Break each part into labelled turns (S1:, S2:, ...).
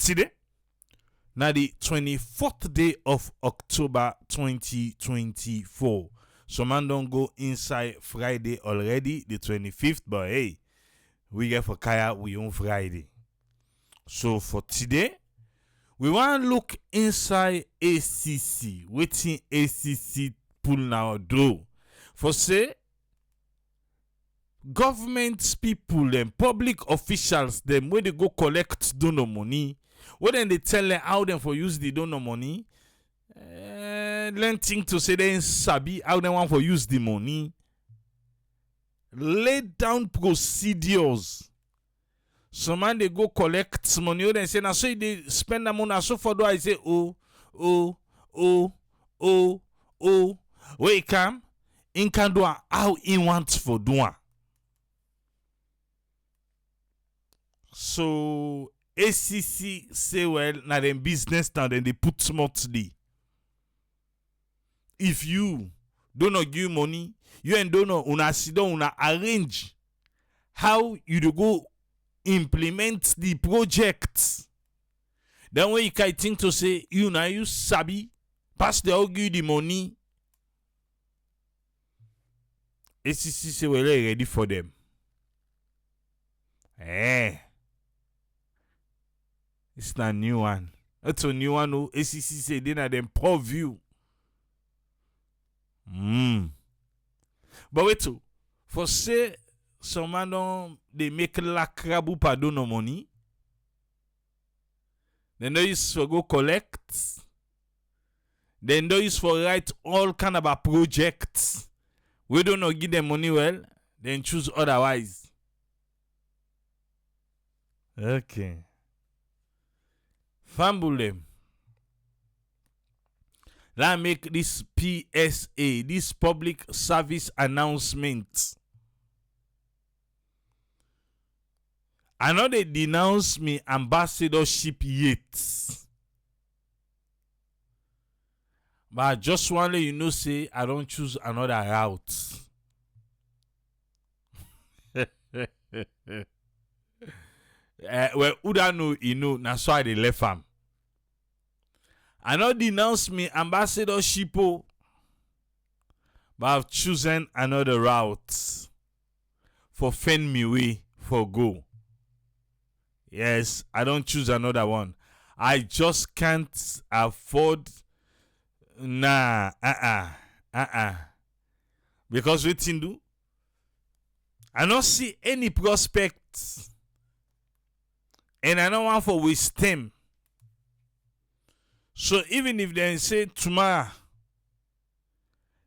S1: today, now the 24th day of October 2024. So man don't go inside Friday already, the 25th, but hey, we get for Kaya, we on Friday. So for today, we want to look inside ACC. Waiting ACC pull now do. For say, government people and public officials, them where they go collect donor money, when they tell them how them for use the donor money, learn thing to say they sabi how they want for use the money. Lay down procedures. Some man they go collect money, then say, now so they spend the money, so for do I say, oh, where he come, in can do how he wants for doing. So ACC say, well, now them business now, then they put monthly. If you don't give you money, you ain't don't know, una sit down, una arrange how you do go implement the project. Then when you can think to say, you now you sabi, pass the give you the money. ACC say, well, ready for them. It's not a new one. It's a new one who ACC say they na them purview. But wait too. For say some man don't they make la krabu pardon no money. Then they use for go collect. Then they use for write all kind of a projects. We don't know give them money well. Then choose otherwise. Okay. Fumble them. Let's make this PSA, this public service announcement. I know they denounce me ambassadorship yet. But I just want to let you know, say, I don't choose another route. Well, who don't know, you know, that's why they left him. I know denounce me ambassadorship, but I've chosen another route for fend me way for go. Yes, I don't choose another one. I just can't afford. Because what you do? I don't see any prospects. And I don't want for waste time. So even if they say tomorrow,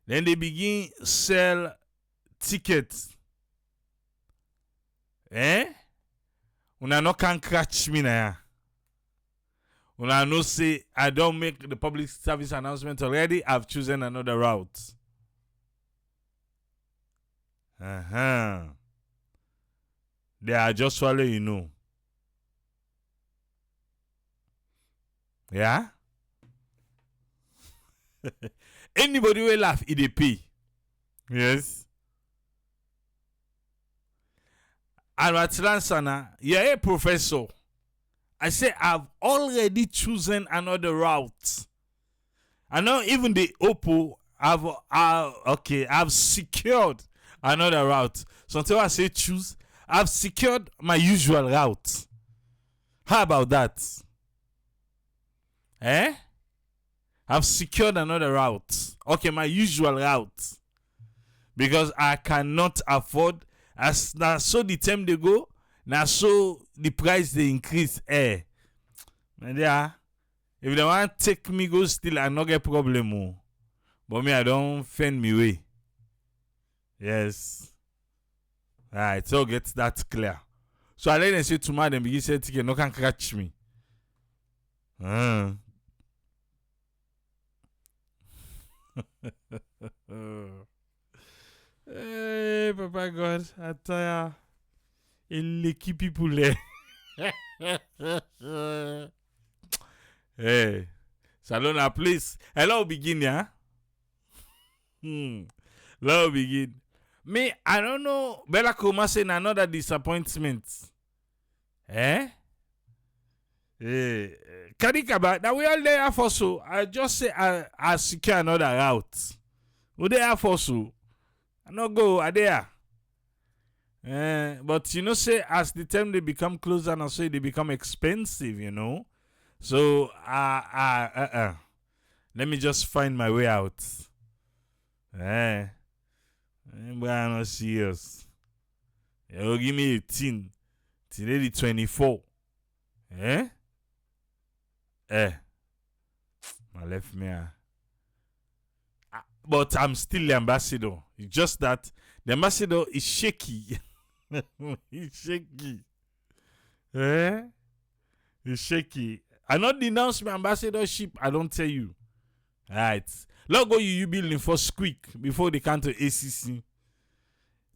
S1: then they begin sell tickets. Una no can catch me now. Una no say I don't make the public service announcement already. I've chosen another route. They are just follow you know. Yeah? Anybody will laugh, it pay. Yes. And Atlansana, you're a professor. I say I've already chosen another route. I know even the Oppo, I've secured another route. So until I say choose, I've secured my usual route. How about that? I've secured another route. Okay, my usual route. Because I cannot afford, as now so the time they go, now so the price they increase. And yeah, if they want to take me go still, I no get problem. But me, I don't fend me way. Yes. Alright, so get that clear. So I let them say tomorrow, them begin say ticket, no can catch me. Hey, Papa God, I tell ya, lucky people there. Hey, Salona, please. Hello, begin, yeah? Hello, begin. Me, I don't know. Bella Kuma saying another disappointment. Eh, Kadikaba, now we all there for so. I just say I secure another route. We there for so. I not go I there. But you know, say as the time they become closer and so they become expensive, you know. So let me just find my way out. But I'm not serious. You give me 18. Today the 24. My left me. But I'm still the ambassador. It's just that the ambassador is shaky. He's shaky. He's shaky. I not denounce my ambassadorship. I don't tell you. Alright. Let's go you building for squeak before they come to ACC.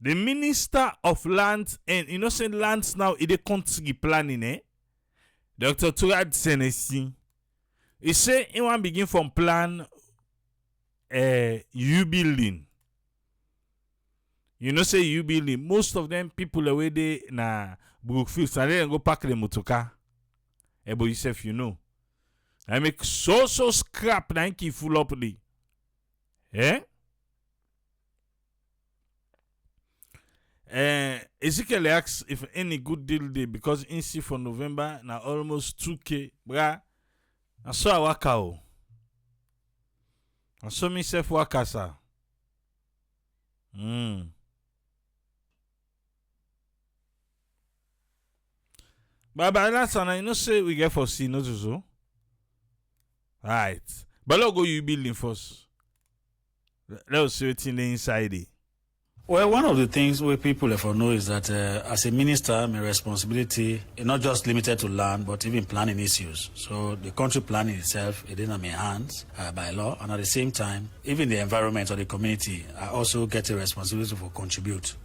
S1: The Minister of Lands and Innocent Lands now in the country planning, Dr. Turad Senesi. He say he want begin from plan you building. You know say you building. Most of them people away there na Brookfield, so they go pack the motoka. But yourself, you know. I make so scrap na keep full up the. Ezekiel asks if any good deal day because in see for November na almost 2K. Bra, I saw a waka. I saw myself waka sa. But that's and I know say we get for see no so. Right. But let's go you building first. Let's see what's in the inside it.
S2: Well, one of the things where people have to know is that as a minister, my responsibility is not just limited to land, but even planning issues. So the country planning itself is in my hands by law, and at the same time, even the environment or the community, I also get a responsibility for contribute.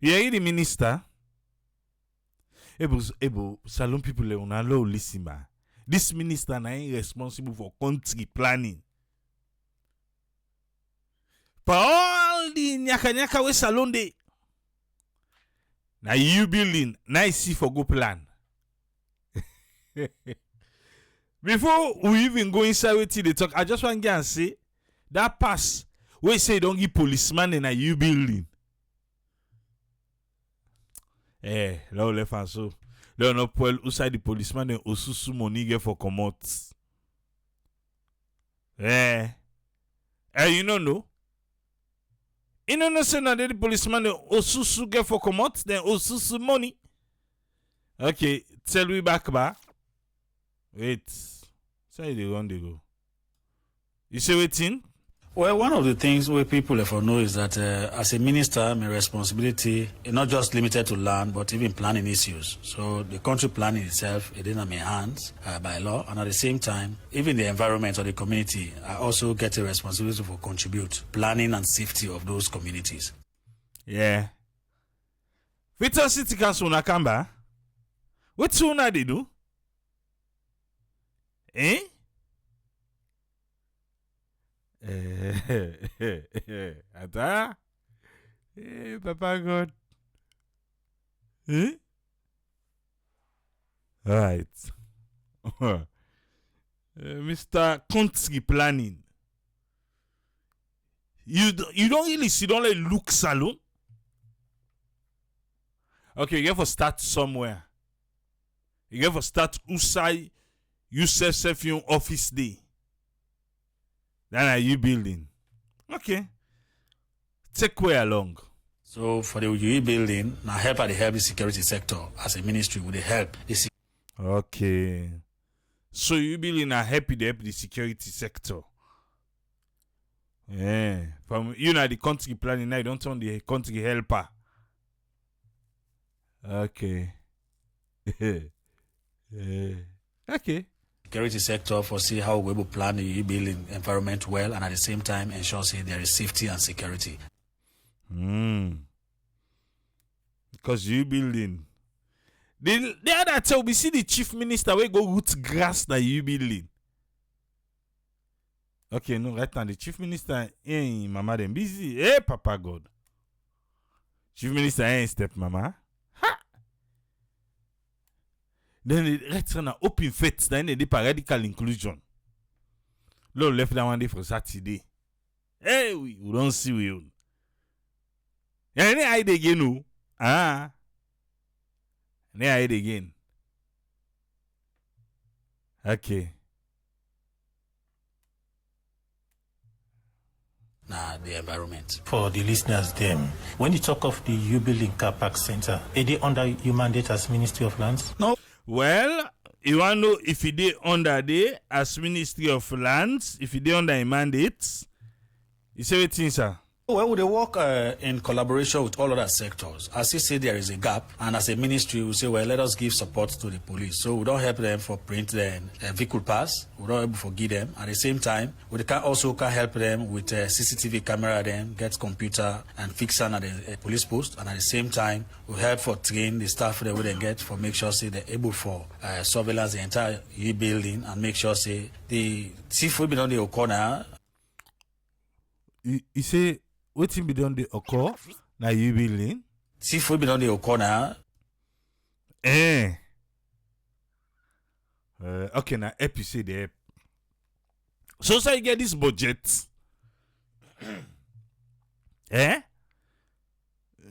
S1: Yeah, the minister. Ebo, salon people on low listen ba. This minister na responsible for country planning. For all the nyaka we salon de. Na you building, na see for go plan. Before we even go inside with the talk, I just want to say that pass we say don't give policeman in a you building. Là on le fait ça. Là on a pour outside the policeman and osusu money get for comot. You know. You know say na the policeman and osusu get for comot then osusu money. Okay, tell me back ba. Wait. Say they run they go. You say waiting?
S2: Well, one of the things where people have to know is that as a minister, my responsibility is not just limited to land, but even planning issues. So the country planning itself is in my hands by law, and at the same time, even the environment or the community, I also get a responsibility for contribute planning and safety of those communities.
S1: Yeah. Victor City Council Nakamba. What sooner they do? Ata? Papa God. Right. Mr. Country planning. You don't really see, don't like look salon. Okay, you have to start somewhere. You have to start outside yourself your office day. Then are you building? Okay. Take way along.
S2: So for the Youyi building, now help the security sector as a ministry with the help.
S1: Okay. So you building a help the security sector. Yeah. From you know the country planning now, you don't turn the country helper. Okay. Okay.
S2: Security sector for see how we will plan the building environment well, and at the same time ensure say there is safety and security.
S1: Because you building. The other time we see the chief minister we go root grass that you building. Okay, no, right now the chief minister ain't mama them busy. Hey, Papa God. Chief minister ain't step mama. Ha! Then the right na open faith. Then they did radical inclusion. Lord left that one day for Saturday. Hey, we don't see we. And then I hide again, no. And then I hide again. Okay.
S2: The environment.
S3: For the listeners, them, when you talk of the U Building Car Park Center, are they under your mandate as Ministry of Lands?
S2: No.
S1: Well, you want to know if you dey under there as Ministry of Lands, if you dey under a mandate, you say what things, sir?
S2: Well, they work in collaboration with all other sectors. As you say, there is a gap, and as a ministry, we say, well, let us give support to the police. So we don't help them for print the vehicle pass. We don't help forgive them. At the same time, we can help them with CCTV camera, them get computer and fix them at the police post. And at the same time, we help for train the staff that we then get for make sure say they're able for surveillance the entire building and make sure say the thief will be on the corner.
S1: You say. What be done the occur na you building?
S2: See if we be done the corner.
S1: Okay, now help you say the help. So you get this budget.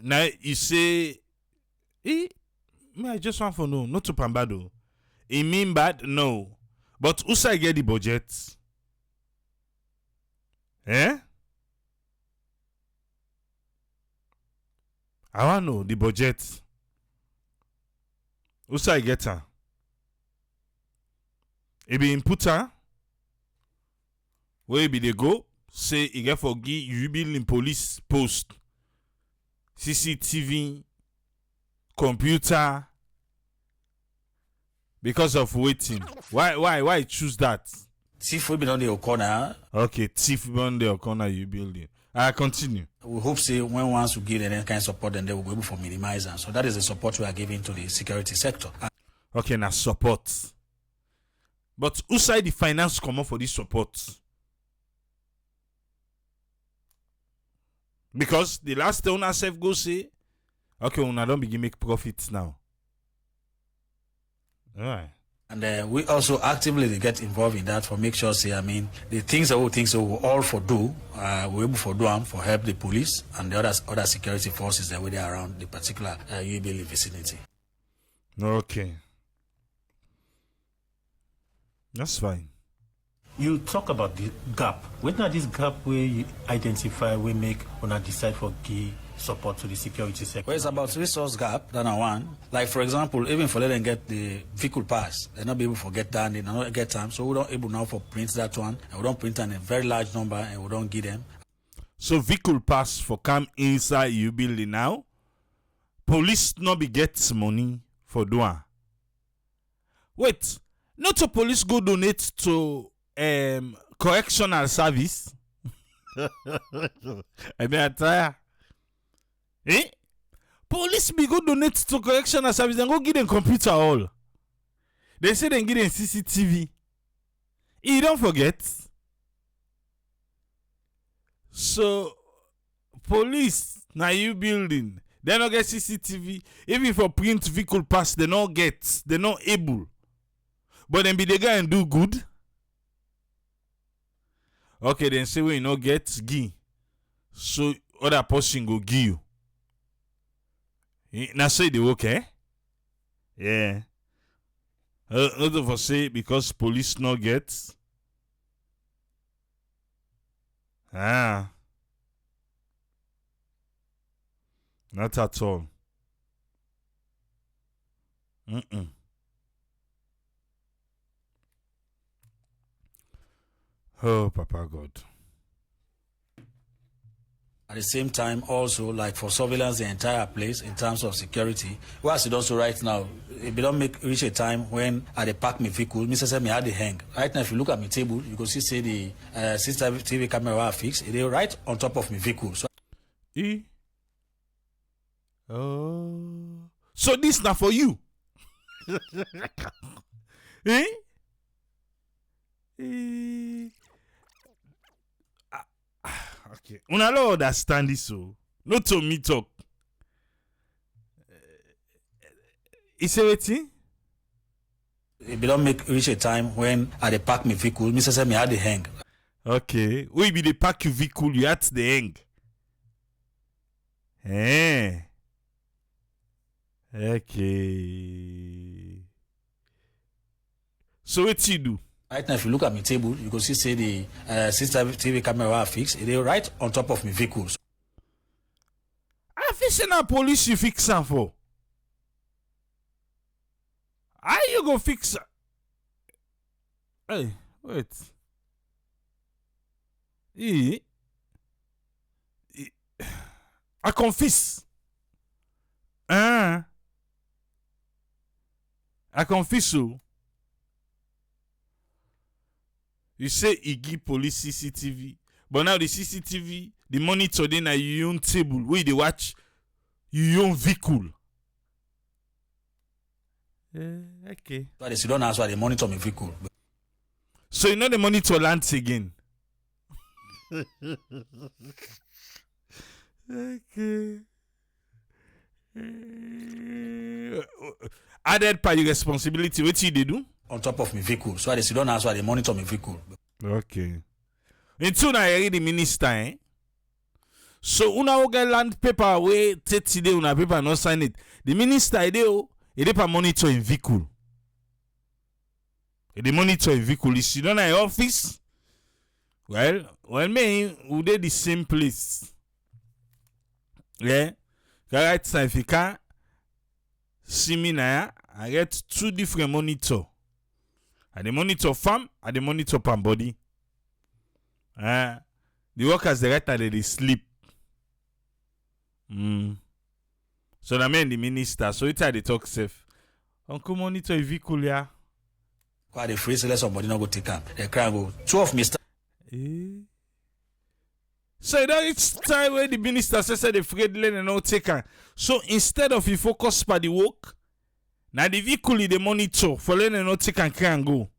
S1: Now you say, me I just want for no, not to pambado. It mean bad, no. But who say get the budget? I want to know the budget. Who say get her? It be inputter. Where be they go? Say you get for give you building police post, CCTV, computer. Because of waiting. Why choose that?
S2: Thief will be on the corner.
S1: Okay, thief will be on the corner you building. I continue.
S2: We hope say when once we give them any kind of support, then they will be able to minimize them. So that is the support we are giving to the security sector.
S1: Okay, now support. But who side the finance come up for this support? Because the last owner self go say, okay, una don't begin make profits now. All right.
S2: And we also actively get involved in that for make sure, say, I mean, the things that we think so we all for do, we're able for do them for help the police and the other security forces that were there around the particular Youyi vicinity.
S1: Okay. That's fine.
S3: You talk about the gap. When are this gap where you identify, we make when I decide for key support to the security sector?
S2: Well, it's about resource gap, that one. Like, for example, even for letting get the vehicle pass, they're not be able to get that, they not get time. So we don't able now for print that one, and we don't print in a very large number, and we don't give them.
S1: So vehicle pass for come inside you building now, police not be gets money for doing. Wait, not to police go donate to correctional service. I mean, I tire. Police be go donate to correctional service and go give them computer all. They say they give them CCTV. You don't forget. So police now you building. They not get CCTV. Even for print vehicle pass, they not get. They not able. But then be the guy and do good. Okay, then say we no get give. So other person go give you. Now say they okay? Yeah. Not for say because police no get. Not at all. Oh, Papa God.
S2: At the same time, also, like for surveillance the entire place in terms of security, whilst it also right now, it don't reach a time when at the park my vehicle, Mr. Semi had the hang. Right now, if you look at my table, you can see say the CCTV camera are fixed. They're right on top of my vehicle. So,
S1: so this now for you. Okay. Una no understand this so. Not to me talk. Is it waiting?
S2: If they don't reach a time when I dey park my vehicle, Mr. say me had the hang.
S1: Okay. We be the park your vehicle, you at the hang. Okay. So what you do?
S2: Right now, if you look at my table, you can see the CCTV camera I fixed. It is right on top of my vehicles.
S1: I fix na police you fix am for. How you go fix? Hey, wait. I confess. I confess so. You say he give police CCTV, but now the CCTV, the monitor then na your own table where they watch your own vehicle. Okay.
S2: So they sit down and so they monitor my vehicle.
S1: So you know the monitor lands again. Okay. Added by your responsibility, what you they do?
S2: On top of my vehicle. So they sit down and so they monitor my vehicle.
S1: Okay. Until now, I read the minister, eh? So, una get land paper away, take today, una paper not sign it. The minister, he pa monitor in vehicle. He monitor in vehicle. Is she done in office? Well, me, we dey the same place. Yeah? Right time, if you can't see me now, I get two different monitor. And the monitor farm, and the monitor pan body. The workers, the right time, they sleep. So that mean the minister, so it's how they talk safe. Uncle monitor a vehicle, yeah.
S2: Quite the free, so let somebody not go take up. They cry go, 12 Mr.
S1: So that it's time where the minister says the afraid let and not take her. So instead of you focus by the work, now the vehicle is the monitor for let and not take and cry and go.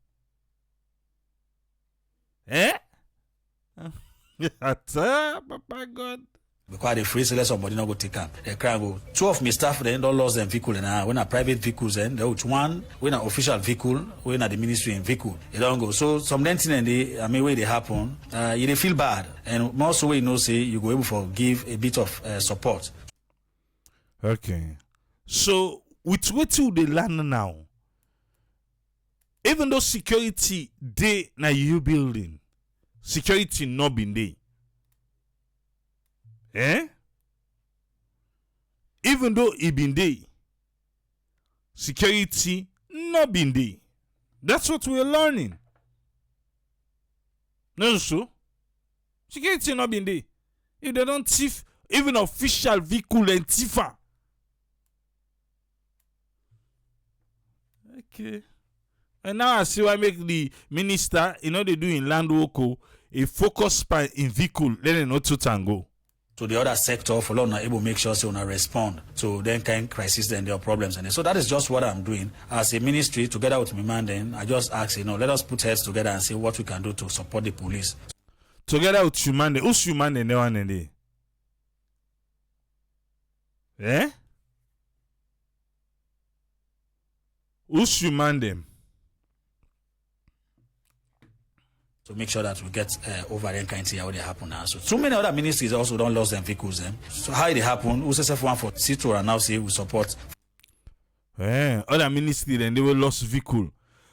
S1: Papa God.
S2: Because they free, so let somebody not go take up. They cry go, 12 my staff then don't lose them vehicle and when a private vehicles then they which one when an official vehicle when at the ministry in vehicle they don't go. So some things and they way they happen, you they feel bad and more so you know say you go able for give a bit of support.
S1: Okay. So with what you they learn now, even though security they na you building, security not been there. Even though it been there, security not been there. That's what we're learning. No, so security not been there. If they don't thief even official vehicle and thiefer. Okay. And now I see why make the minister, they do in land work, a focus by in vehicle, let them not to tango.
S2: To the other sector for long, able to make sure they so respond to then kind crisis and their problems. And so that is just what I'm doing as a ministry together with my man. Then I just ask, let us put heads together and see what we can do to support the police.
S1: Together with you man, who's you man and the one and the? Who's you man them?
S2: To make sure that we get over and kind of see how they happen now. So many other ministries also don't lose them vehicles. So how it happen? Who says one for C2 and now say we support.
S1: Other ministry then they will lost vehicle.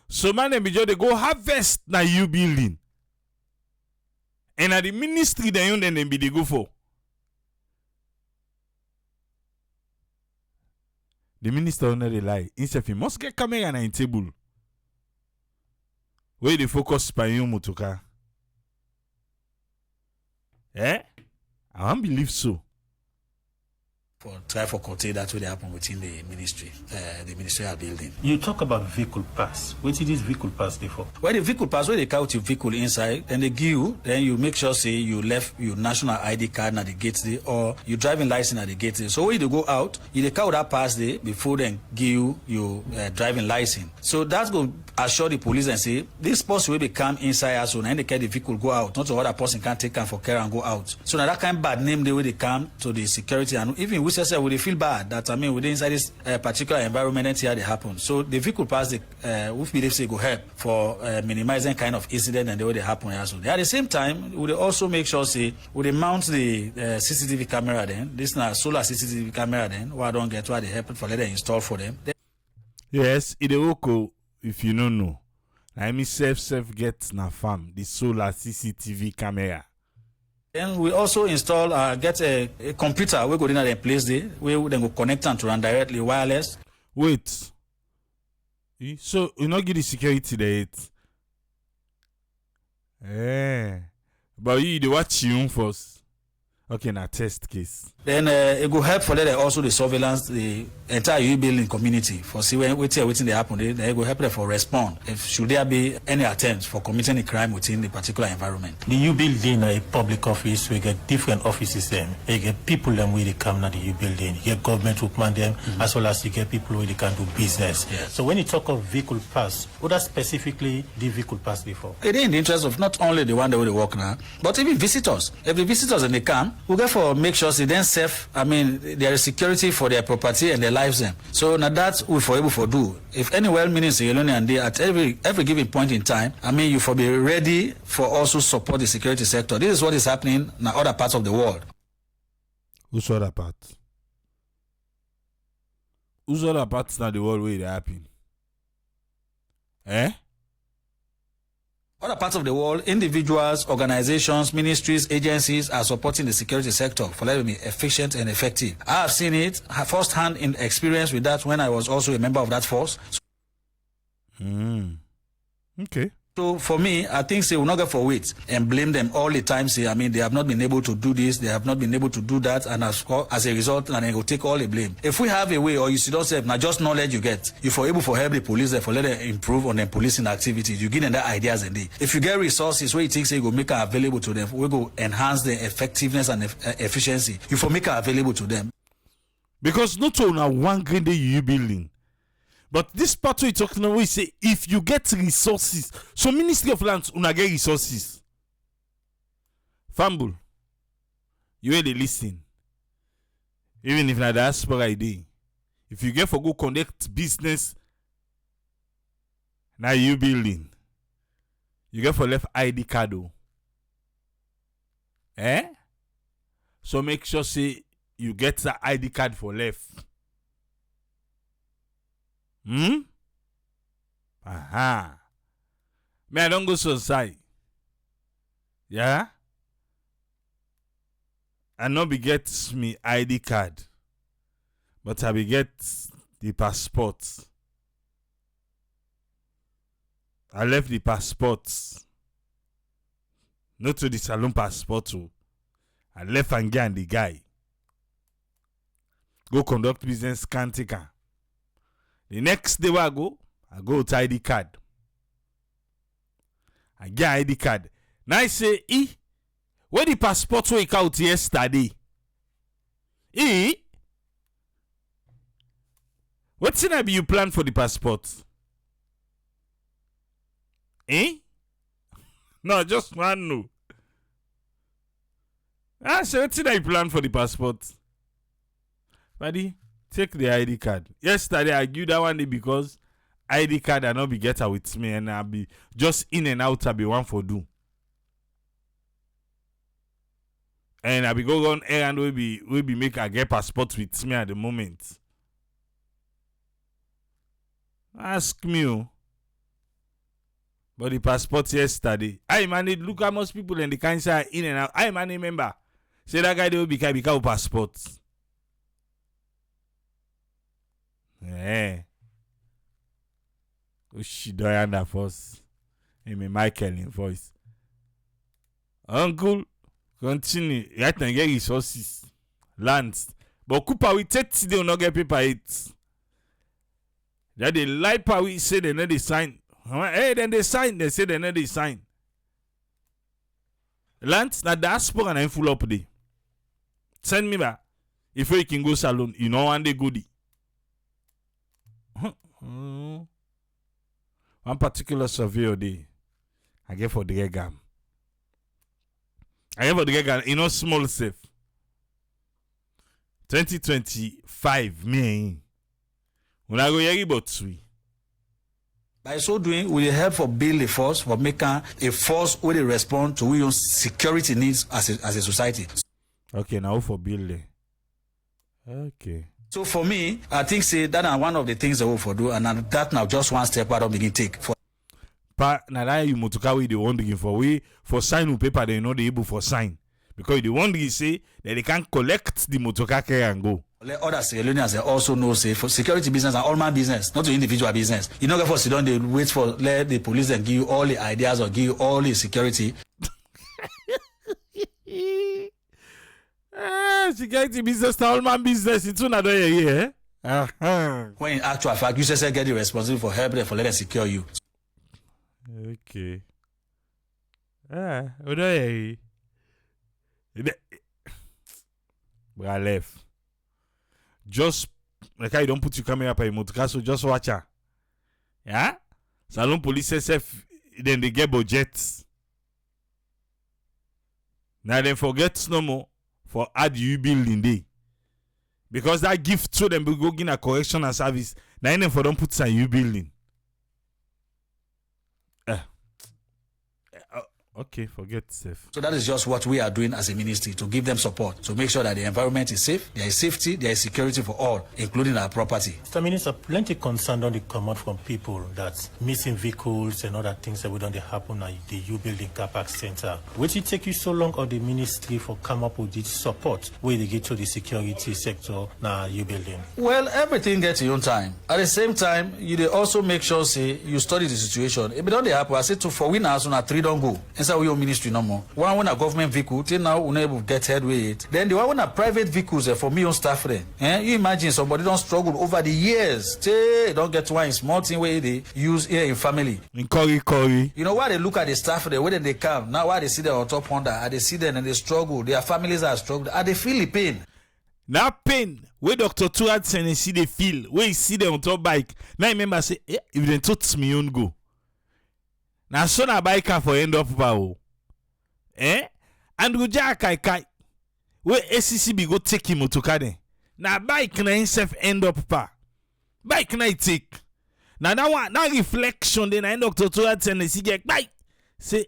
S1: So man they go harvest na you building. And at the ministry then they be they go for. The minister will not lie. Instead he must get camera na in table. Where they focus by you motoka. I don't believe so.
S2: Try for curtail that's what happen within the ministry, the ministerial building.
S3: You talk about vehicle pass. What is this vehicle pass there for?
S2: Well, the vehicle pass, where they count your vehicle inside, then they give you, then you make sure say you left your national ID card at the gate there, or your driving license at the gate there. So when you go out, you count that pass there before then give you your driving license. So that's going to assure the police and say this person will become inside us, so now they carry the vehicle go out. Not so other person can take them for care and go out. So now that kind of bad name they will they come to the security and even we say we feel bad that within inside this particular environment here they happen. So the vehicle pass the we believe say go help for minimizing kind of incident and the way they happen here. So at the same time, we also make sure say we mount the CCTV camera then. This na solar CCTV camera then. Why don't get why they help for let them install for them.
S1: Yes, it oko if you don't know. I mean self get na farm the solar CCTV camera.
S2: Then we also install get a computer we go in and place there where then go connect and to run directly wireless.
S1: Wait. So you not get the security there yet. But you the watch you first. Okay, now test case.
S2: Then it will help for that also the surveillance the entire Youyi building community for see when waiting they happen. Then it will help them for respond if should there be any attempts for committing a crime within the particular environment.
S3: The Youyi building a public office. We get different offices them. You get people them where they come now the Youyi building. You get government workman them as well as you get people where they can do business.
S2: Yes.
S3: So when you talk of vehicle pass, what does specifically the vehicle pass before?
S2: It is in the interest of not only the one that will work now, but even visitors. If the visitors and they come, we therefore make sure they then safe. There is security for their property and their lives. Them. So now that we for able to do. If any well-meaning Leone and they at every given point in time, you for be ready for also support the security sector. This is what is happening in other parts of the world.
S1: Who's other part? Who's other parts now the world where it happen?
S2: Other parts of the world, individuals, organizations, ministries, agencies are supporting the security sector for letting me efficient and effective. I have seen it firsthand in experience with that when I was also a member of that force.
S1: Okay.
S2: So for me, I think they will not go for wait and blame them all the time. Say, they have not been able to do this, they have not been able to do that, and as a result, and they will take all the blame. If we have a way, or you see don't say, now just knowledge you get, you for able for help the police, for let them improve on their policing activities. You give them the ideas and if you get resources where you think say you go make it available to them, we go enhance the effectiveness and efficiency. You for make it available to them.
S1: Because not only one grade you building. But this part we're talking about, we say if you get resources, so Ministry of Lands una get resources. Fumble, you ain't listen. Even if na diaspora idea, if you get for go conduct business, now you building, you get for left ID card. So make sure say you get the ID card for left. Aha. Me I don't go so side. Yeah? I no be get me ID card. But I be get the passport. I left the passport. Not to the salon passport too. I left and get the guy. Go conduct business, can't take her. The next day I go with ID card. I get ID card. Now I say, where the passport we out yesterday? What's in you plan for the passport? No, just one no. I say, what's in you plan for the passport? Buddy, take the ID card. Yesterday I give that one day because ID card I not be get her with me and I be just in and out I be one for do. And I be go on air and we be make a get passport with me at the moment. Ask me. But the passport yesterday. I manage look how much people in the country are in and out. I manage member. Say that guy they will be passport. She doing that first. Me Michael in voice. Uncle, continue. You have to get resources, lands. But Cooper we take today will not get paper it. That the light power we say they know they sign. Hey, then they sign. They say they know they sign. Lands na diaspora na full up there. Send me back. If you can go salon, you know one day goodie. One particular survey day, I get for the gam. You know, small safe. 2025 me. When I go yeri botsui.
S2: By so doing, we help for build a force for making a force where they respond to our security needs as a society.
S1: Okay, now for building. Okay.
S2: So for me, I think say that are one of the things that we for do, and that now just one step out of begin take. For
S1: now that you motoka we the wondering for we for sign on paper they know they able for sign because the wondering say that they can collect the motoka care and go.
S2: Let other Leoneans also know say for security business and all man business, not to individual business. You know, for sit down, they wait for let the police and give you all the ideas or give you all the security.
S1: Security business, all man business. It's another year.
S2: When in actual fact, you say get the responsibility for help them for let them secure you.
S1: Okay. Another I left. Just like you don't put your camera up in motor, so just watch her. Yeah? Salon police SF, then they get budgets. Now then forget no more for add you building day. Because that gift to them will go in a correction and service. Now then for don't put some you building. Okay, forget safe.
S2: So that is just what we are doing as a ministry to give them support, to make sure that the environment is safe, there is safety, there is security for all, including our property.
S3: Mr. Minister, plenty concern on the come out from people that missing vehicles and other things that would only happen at the U building car park center. Would it take you so long or the ministry for come up with this support where they get to the security sector now U building?
S2: Well, everything gets your own time. At the same time, you also make sure say you study the situation. If it don't happen, I say to for winners on a 3 don't go. Inside your ministry no more. One when a government vehicle till now unable to get headway it. Then the one when a private vehicles for me on staff there. You imagine somebody don't struggle over the years. They don't get one small thing where they use here in family.
S1: In Curry.
S2: You know why they look at the staff there when they come. Now why they see them on top under, they see them and they struggle. Their families are struggling. Are they feel the pain?
S1: Now pain where Dr. Tuat see they feel where you see them on top bike. Now remember say if they touch me on go. Now so na biker for end up power. And go kai where ACCB go take him to kade. Now bike na himself end up pa. Bike na take. Now that one that reflection then I Dr. Tuat and see get bike. Say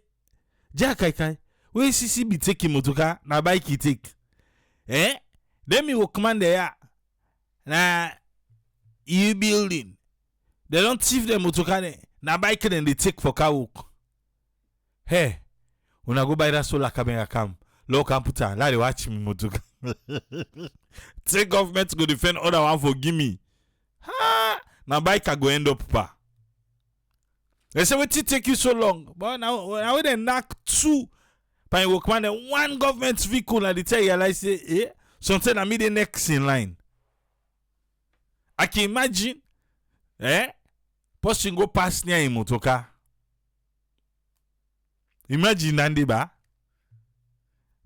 S1: kai where ACCB take him to car na bike he take. Then me will command there. Na you building. They don't thief them motoka na bike then they take for car work. Hey, when I go buy that solar camera cam, low computer, let they watch me motoka. Take government go defend other one for gimme. Ha! Na bike I go end up pa. They say what it take you so long? But now they knock 2 by work man one government vehicle and they tell you like say something I made the next in line. I can imagine person go pass near him motoka. Imagine Nandiba.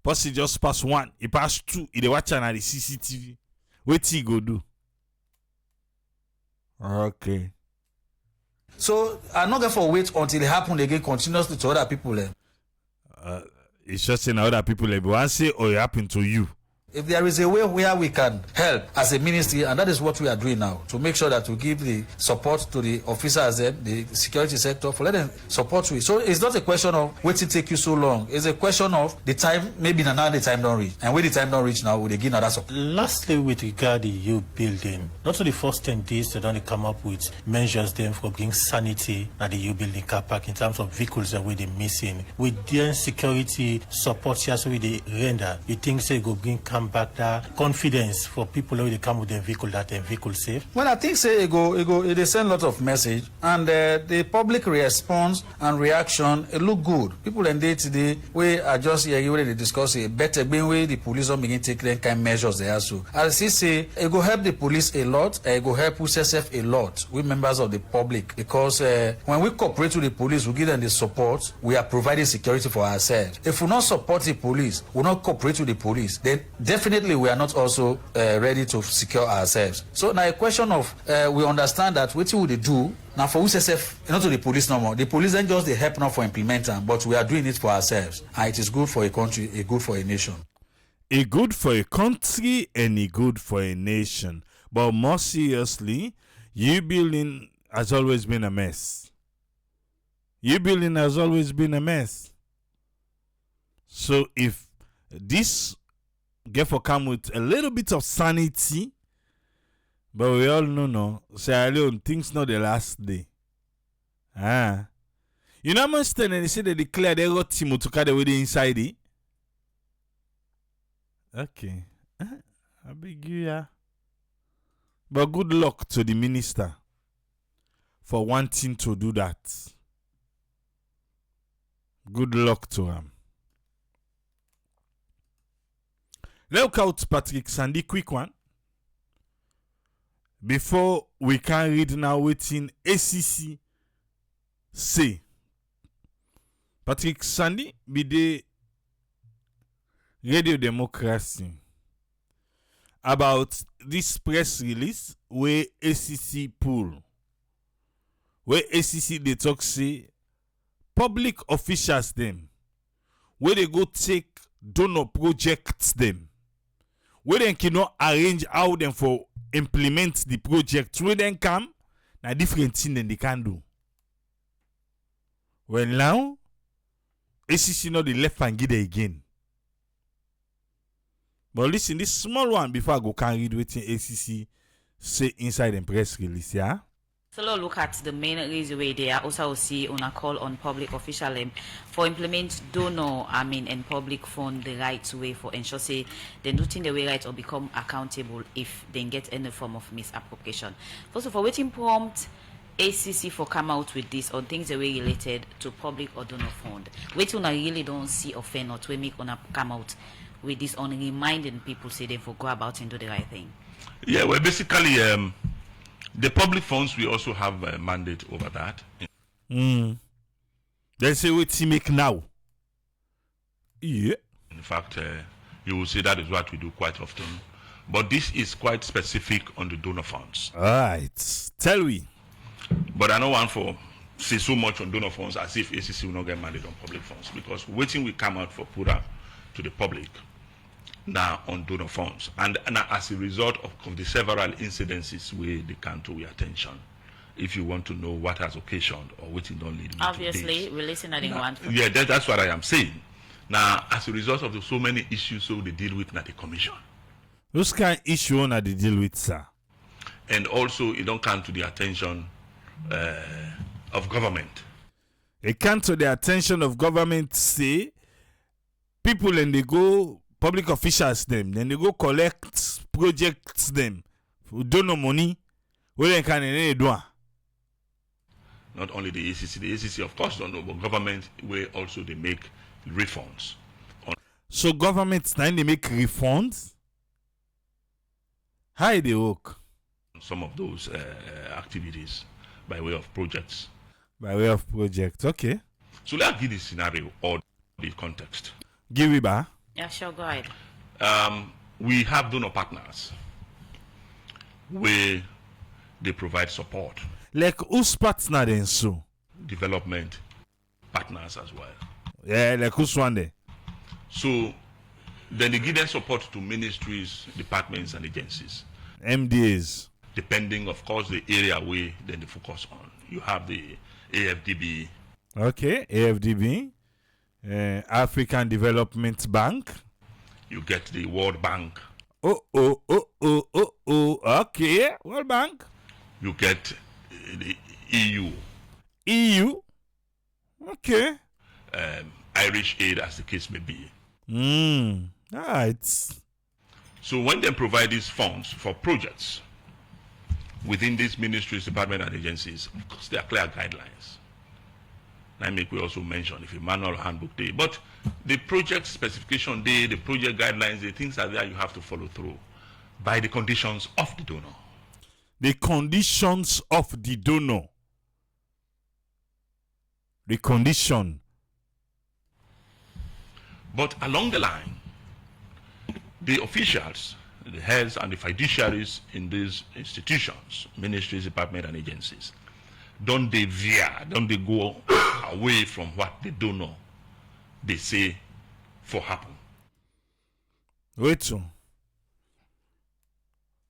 S1: Person just pass 1, he pass 2, he dey watch on the CCTV. What he go do? Okay.
S2: So I'm not going for wait until it happen again continuously to other people.
S1: It's just saying other people but once say it happen to you.
S2: If there is a way where we can help as a ministry, and that is what we are doing now, to make sure that we give the support to the officers and the security sector for letting support you. So it's not a question of waiting take you so long. It's a question of the time, maybe now the time don't reach. And when the time don't reach now, we give another support.
S3: Lastly, with regard to you building, not to the first 10 days they don't come up with measures then for bringing sanity at the U building car park in terms of vehicles that we're missing. With their security support here so they render, you think say go bring come back that confidence for people who they come with their vehicle that their vehicle safe?
S2: Well, I think say they send a lot of message and the public response and reaction it look good. People in day today we are just here where they discuss a better way the police don't begin take them kind of measures they also. As he say it go help the police a lot, it go help USSF a lot. We members of the public because when we cooperate with the police, we give them the support. We are providing security for ourselves. If we not support the police, we not cooperate with the police, then definitely we are not also ready to secure ourselves. So now a question of we understand that what would they do now for USSF, not to the police no more. The police then just they help now for implementing, but we are doing it for ourselves. And it is good for a country, good for a nation.
S1: A good for a country and a good for a nation. But more seriously, you building has always been a mess. You building has always been a mess. So if this get for come with a little bit of sanity, but we all know no, Sierra Leone, things not the last day. You know how much time they say they declare they got Timo to cut away the inside it? Okay. I beg you, yeah. But good luck to the minister for wanting to do that. Good luck to him. Look out, Patrick Sandy, quick one. Before we can read now waiting ACC say. Patrick Sandy be the Radio Democracy about this press release where ACC pull. Where ACC they talk say public officials them where they go take donor projects them where they cannot arrange how them for implement the project where they come na different thing than they can do. Well now ACC not the left and get it again. But listen, this small one before I go can read what ACC say inside the press release, yeah?
S4: So let's look at the main reason why they are also see on a call on public official for implement donor and public fund the right way for ensure say they do thing the way right or become accountable if they get any form of misappropriation. First of all, waiting prompt ACC for come out with this on things that were related to public or donor fund. Waiting I really don't see offend or to make on come out with this on reminding people say they for go about and do the right thing.
S5: Yeah, well basically the public funds, we also have a mandate over that.
S1: They say what he make now. Yeah.
S5: In fact, you will see that is what we do quite often. But this is quite specific on the donor funds.
S1: All right. Tell me.
S5: But I don't want to say so much on donor funds as if ACC will not get mandate on public funds. Because waiting will come out for put out to the public now on donor funds, and as a result of the several incidences where they come to your attention, if you want to know what has occasioned or what it don't lead me
S4: obviously we listen to one.
S5: Yeah, that's what I am saying. Now, as a result of so many issues, so they deal with the commission.
S1: Those kind of issue on they deal with, sir.
S5: And also, it don't come to the attention of government.
S1: It come to the attention of government. Say people and they go. Public officials them, then they go collect projects them, don't know money, where they can do.
S5: Not only the ACC of course don't know, but government where also they make refunds.
S1: So governments now they make refunds? How they work?
S5: Some of those activities by way of projects.
S1: By way of projects, okay.
S5: So let's give the scenario or the context.
S1: Give it back.
S4: Yeah, sure, go ahead.
S5: We have donor partners where they provide support.
S1: Like who's partner then so?
S5: Development partners as well.
S1: Yeah, like who's one there?
S5: So then they give them support to ministries, departments and agencies.
S1: MDAs.
S5: Depending of course the area where then they focus on. You have the AFDB.
S1: Okay, AFDB. African Development Bank.
S5: You get the World Bank.
S1: Okay, World Bank.
S5: You get the EU.
S1: EU. Okay.
S5: Irish Aid, as the case may be.
S1: Alright.
S5: So when they provide these funds for projects within these ministries, departments, and agencies, of course there are clear guidelines. I make we also mention if a manual handbook day, but the project specification day, the project guidelines, the things are there you have to follow through by the conditions of the donor.
S1: The conditions of the donor. The condition.
S5: But along the line, the officials, the heads and the fiduciaries in these institutions, ministries, departments, and agencies, don't they veer, don't they go away from what the donor they say for happen?
S1: Wait so.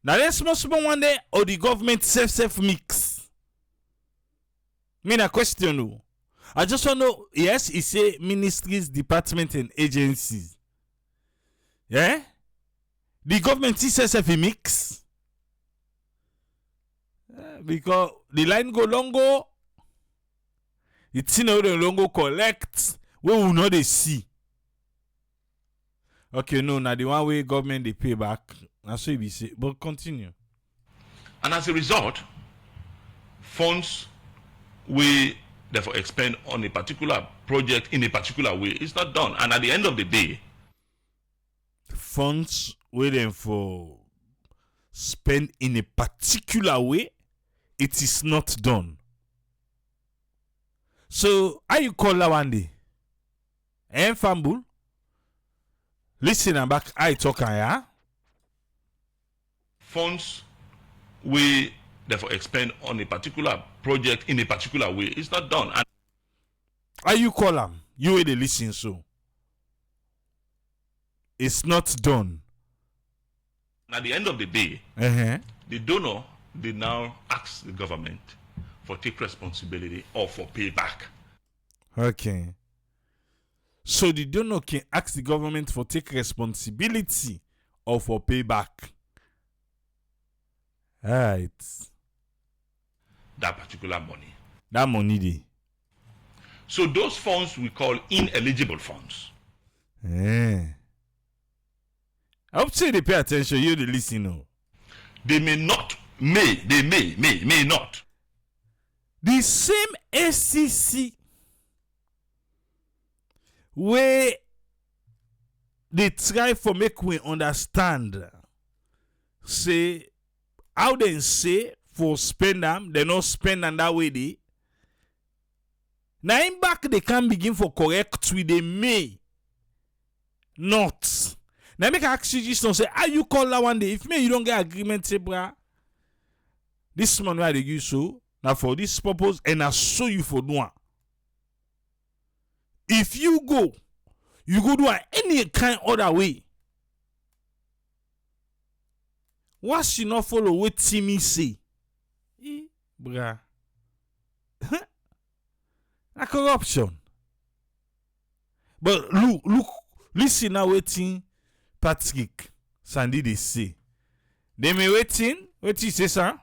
S1: Now let's small one day or the government self mix. Me na question no. I just want to know, yes, he say ministries, departments, and agencies. Yeah? The government is self mix. Because the line go longo, it's in the longo collect, we will not they see. Okay, no, now the one way government they pay back. That's what we say. But continue.
S5: And as a result, funds we therefore expend on a particular project in a particular way is not done. And at the end of the day,
S1: funds waiting for spend in a particular way, it is not done. So, how you call that one day? Fambul? Listen, I'm back. I talk, yeah?
S5: Funds we therefore expend on a particular project in a particular way is not done. And
S1: how you call them? You will listen so. It's not done.
S5: At the end of the day, the donor did now ask the government for take responsibility or for payback.
S1: Okay. So the donor can ask the government for take responsibility or for payback. Right.
S5: That particular money.
S1: That money dey.
S5: So those funds we call ineligible funds.
S1: I hope say they pay attention. You the listen. Oh.
S5: They may not, may not.
S1: The same SCC where they try for make we understand, say how they say for spend them, they not spend them that way they. Now in back they can begin for correct with they may not. Now make ask you just say, how you call that one day? If me you don't get agreement, say bra, this man why they give so now for this purpose and I show you for doing. If you go do any kind other way. What she not follow what Timmy say? Bra. A corruption. But look, listen now waiting Patrick Sandy they say. They may waiting. What you say, sir?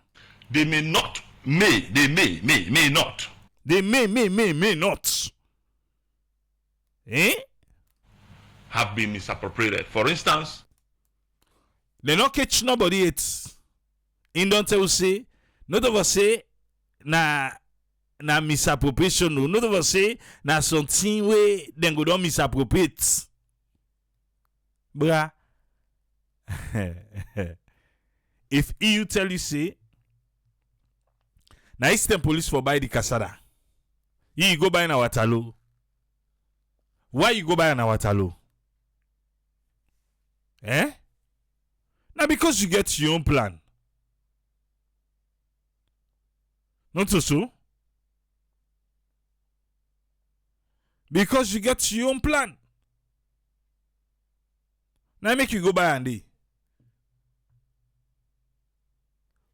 S5: They may not. May not.
S1: They may not.
S5: Have been misappropriated. For instance,
S1: they not catch nobody yet. In don't tell say, not of us say na misappropriation. No, not of us say na something way then go don't misappropriate. Bra. If EU tell you say na Eastern Police for buy the Casada. You go buy na Waterloo. Why you go buy na Waterloo? Now because you get your own plan. Not so. Because you get your own plan. Now make you go buy and day.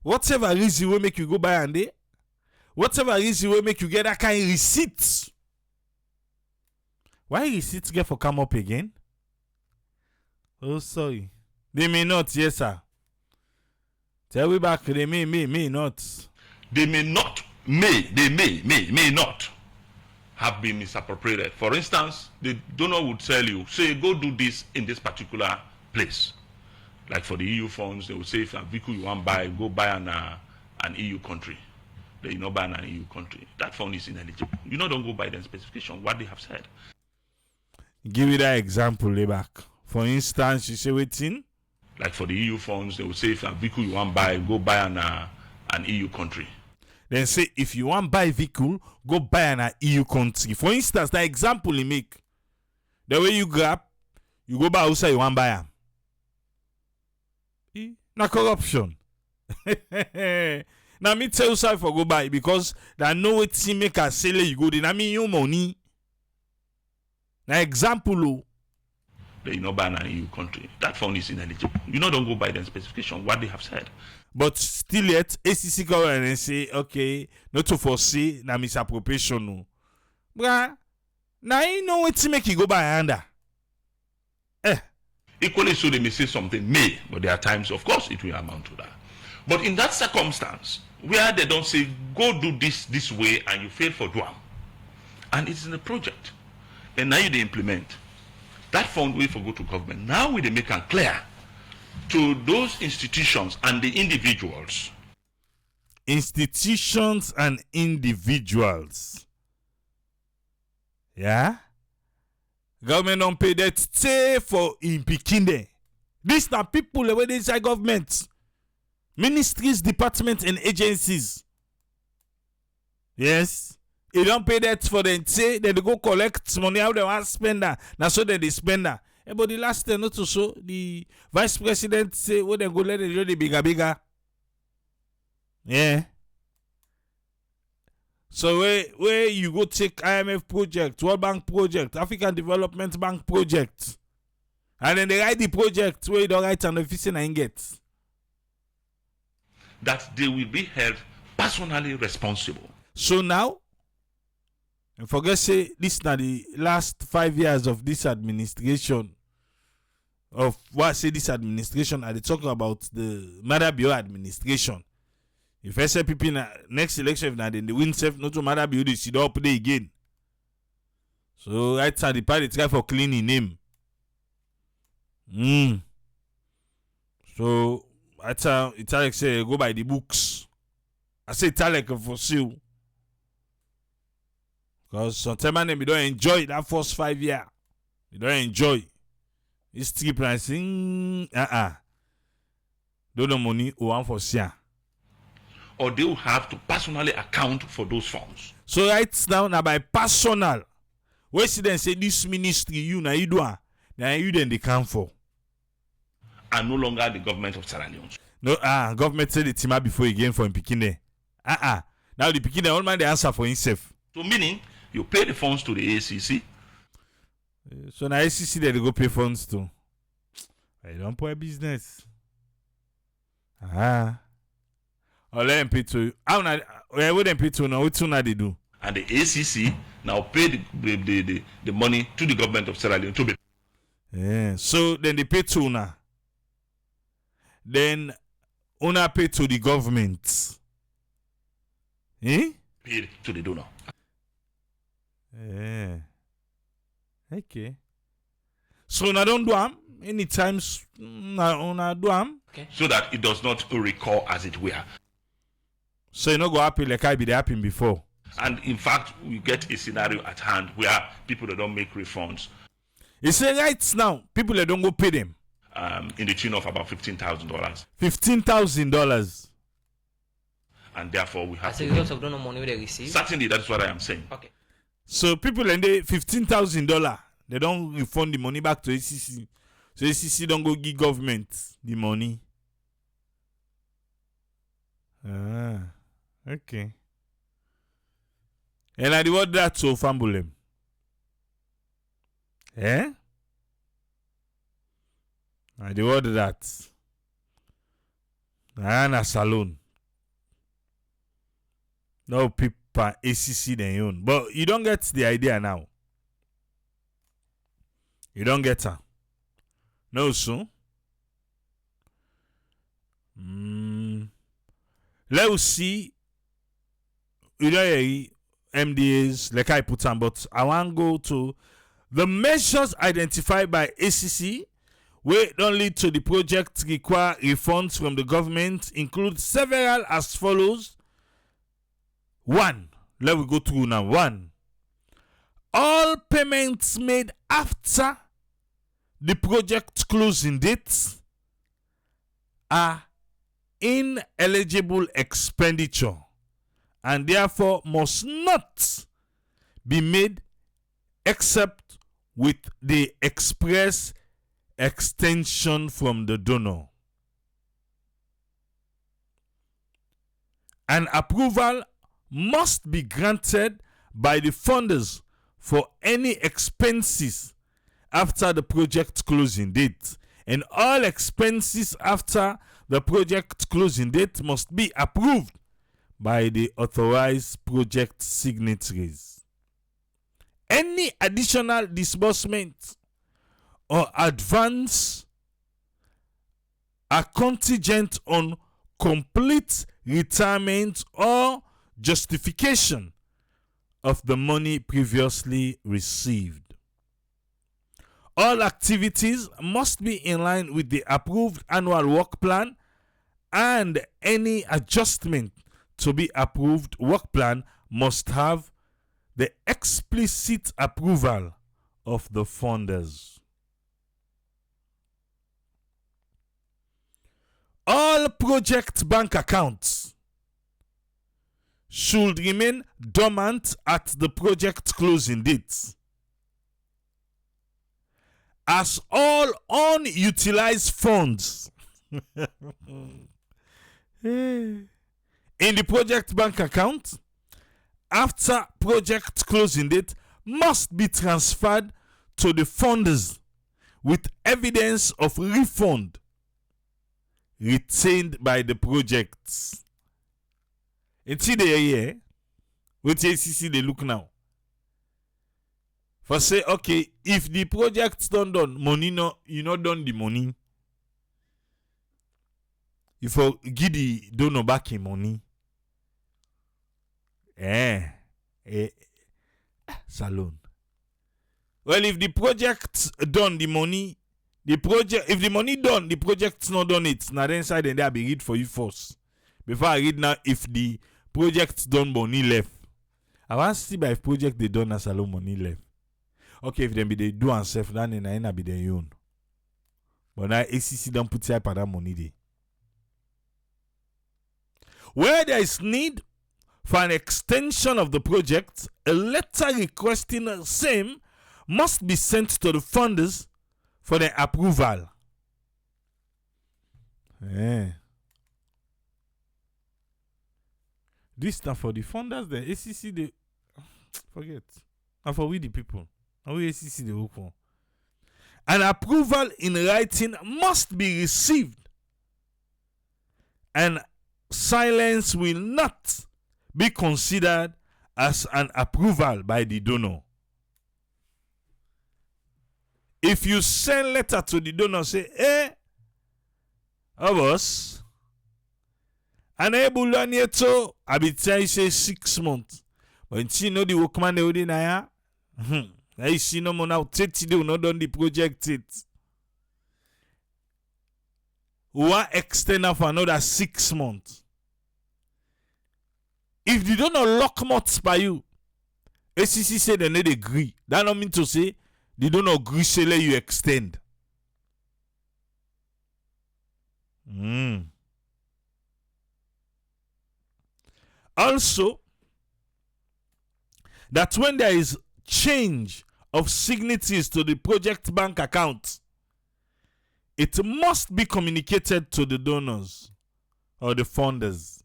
S1: Whatever reason will make you go buy and day. Whatever reason will make you get that kind of receipt. Why receipts get for come up again? Oh, sorry. They may not, yes, sir. Tell me back, they may not.
S5: They may not, may not have been misappropriated. For instance, the donor would tell you, say, go do this in this particular place. Like for the EU funds, they will say, if a vehicle you want to buy, go buy an EU country. Then you not buy an EU country. That fund is ineligible. You know, don't go by the specification, what they have said.
S1: Give me that example, back. For instance, you say, waiting.
S5: Like for the EU funds, they will say, if a vehicle you want to buy, go buy an EU country.
S1: Then say, if you want to buy a vehicle, go buy an EU country. For instance, that example you make, the way you grab, you go buy outside, you want to buy them. Na corruption. Now me tell you sorry for go buy because that no way to make a sell you go. Then I mean your money. Na example.
S5: then you not ban an EU country. That fund is ineligible. You know, don't go by the specification, what they have said.
S1: But still yet, ACC come and say, okay, not to foresee na misappropriation. No. Bruh, now you know what to make you go by under.
S5: Equally so, they may say something may, but there are times, of course, it will amount to that. But in that circumstance, where they don't say, go do this way, and you fail for Duam, and it's in the project, and now you they implement, that fund will for go to government. Now we they make it clear to those institutions and the individuals.
S1: Institutions and individuals. Yeah? Government don't pay that stay for in Pikinde. These are people where they inside government. Ministries, departments, and agencies. Yes. They don't pay that for them say that they go collect money how they want to spend that. Now so that they spend that. But the last time not to show the vice president say what they go let it really bigger. Yeah. So where you go take IMF project, World Bank project, African Development Bank project, and then they write the project where you don't write an official and get.
S5: That they will be held personally responsible.
S1: So now, and forget say this now the last 5 years of this administration, of what say this administration, are they talking about the Madabio administration? If SLPP in next election, now then they win safe, not to matter be they sit up there again. So right now the party try for cleaning name. So I tell Italic say go by the books. I say Italic for sale. Because sometimes we don't enjoy that first 5 years. We don't enjoy. It's three pricing. Don't know money or one for share.
S5: Or they will have to personally account for those funds.
S1: So right now by personal, where see them say this ministry you now you do now you then they come for.
S5: And no longer the government of Sierra Leone.
S1: No, government said the team before again for him Pikine. Now the Pikine all man the answer for himself.
S5: So meaning you pay the funds to the ACC.
S1: So now ACC they go pay funds to. I don't pay business. Or let them pay to you. How na where would them pay to now? What now they do?
S5: And the ACC now pay the money to the government of Sierra Leone to be.
S1: Yeah. So then they pay to una. Then una pay to the government.
S5: Paid to the donor.
S1: Yeah. Okay. So una don't do am anytime una do am.
S5: Okay. So that it does not recur as it were.
S1: So you no go happy like I be happen before.
S5: And in fact, we get a scenario at hand where people that don't make refunds.
S1: You say right now, people that don't go pay them.
S5: In the tune of about $15,000.
S1: $15,000.
S5: And therefore we have
S6: as a result of donor money they receive.
S5: Certainly, that's what I am saying.
S6: Okay.
S1: So people and they $15,000, they don't refund the money back to ACC. So ACC don't go give government the money. Okay. And I reward that so fumble them. I reward that. A salon. No people ACC they own. But you don't get the idea now. You don't get her. No, so. Let's see. You know, MDAs, like I put on, but I want to go to the measures identified by ACC, where don't lead to the project require refunds from the government, include several as follows. 1. Let me go through now. 1. All payments made after the project closing date are ineligible expenditure and therefore must not be made except with the express extension from the donor. An approval must be granted by the funders for any expenses after the project closing date, and all expenses after the project closing date must be approved by the authorized project signatories. Any additional disbursement or advance are contingent on complete retirement or justification of the money previously received. All activities must be in line with the approved annual work plan, and any adjustment to be approved work plan must have the explicit approval of the funders. All project bank accounts should remain dormant at the project closing dates, as all unutilized funds in the project bank account after project closing date must be transferred to the funders with evidence of refund retained by the projects. Until the year, what ACC they look now. For say, okay, if the project's done, money no, you not done the money. If you give the donor back in money. Salon. Well, if the project done the money, if the money done, the project's not done it. Now then side and there be read for you first. Before I read now, if the project's done money left. I want to see by if project they done as salon money left. Okay, if them be they do and self, then I be their own. But now ACC don't put type of that money there. Where there is need for an extension of the project, a letter requesting the same must be sent to the funders for their approval. This now for the funders, the ACC they forget. And for we the people. And we ACC they work for. An approval in writing must be received, and silence will not be considered as an approval by the donor. If you send letter to the donor, say, boss, and to I be tell you say 6 months. But you know the workman they would in here. I see no more now 30 days not done the project it. One extend for another 6 months. If they don't lock months by you, ACC say they need agree. That don't mean to say they don't agree say let you extend. Also, that when there is change of signatories to the project bank account, it must be communicated to the donors or the funders.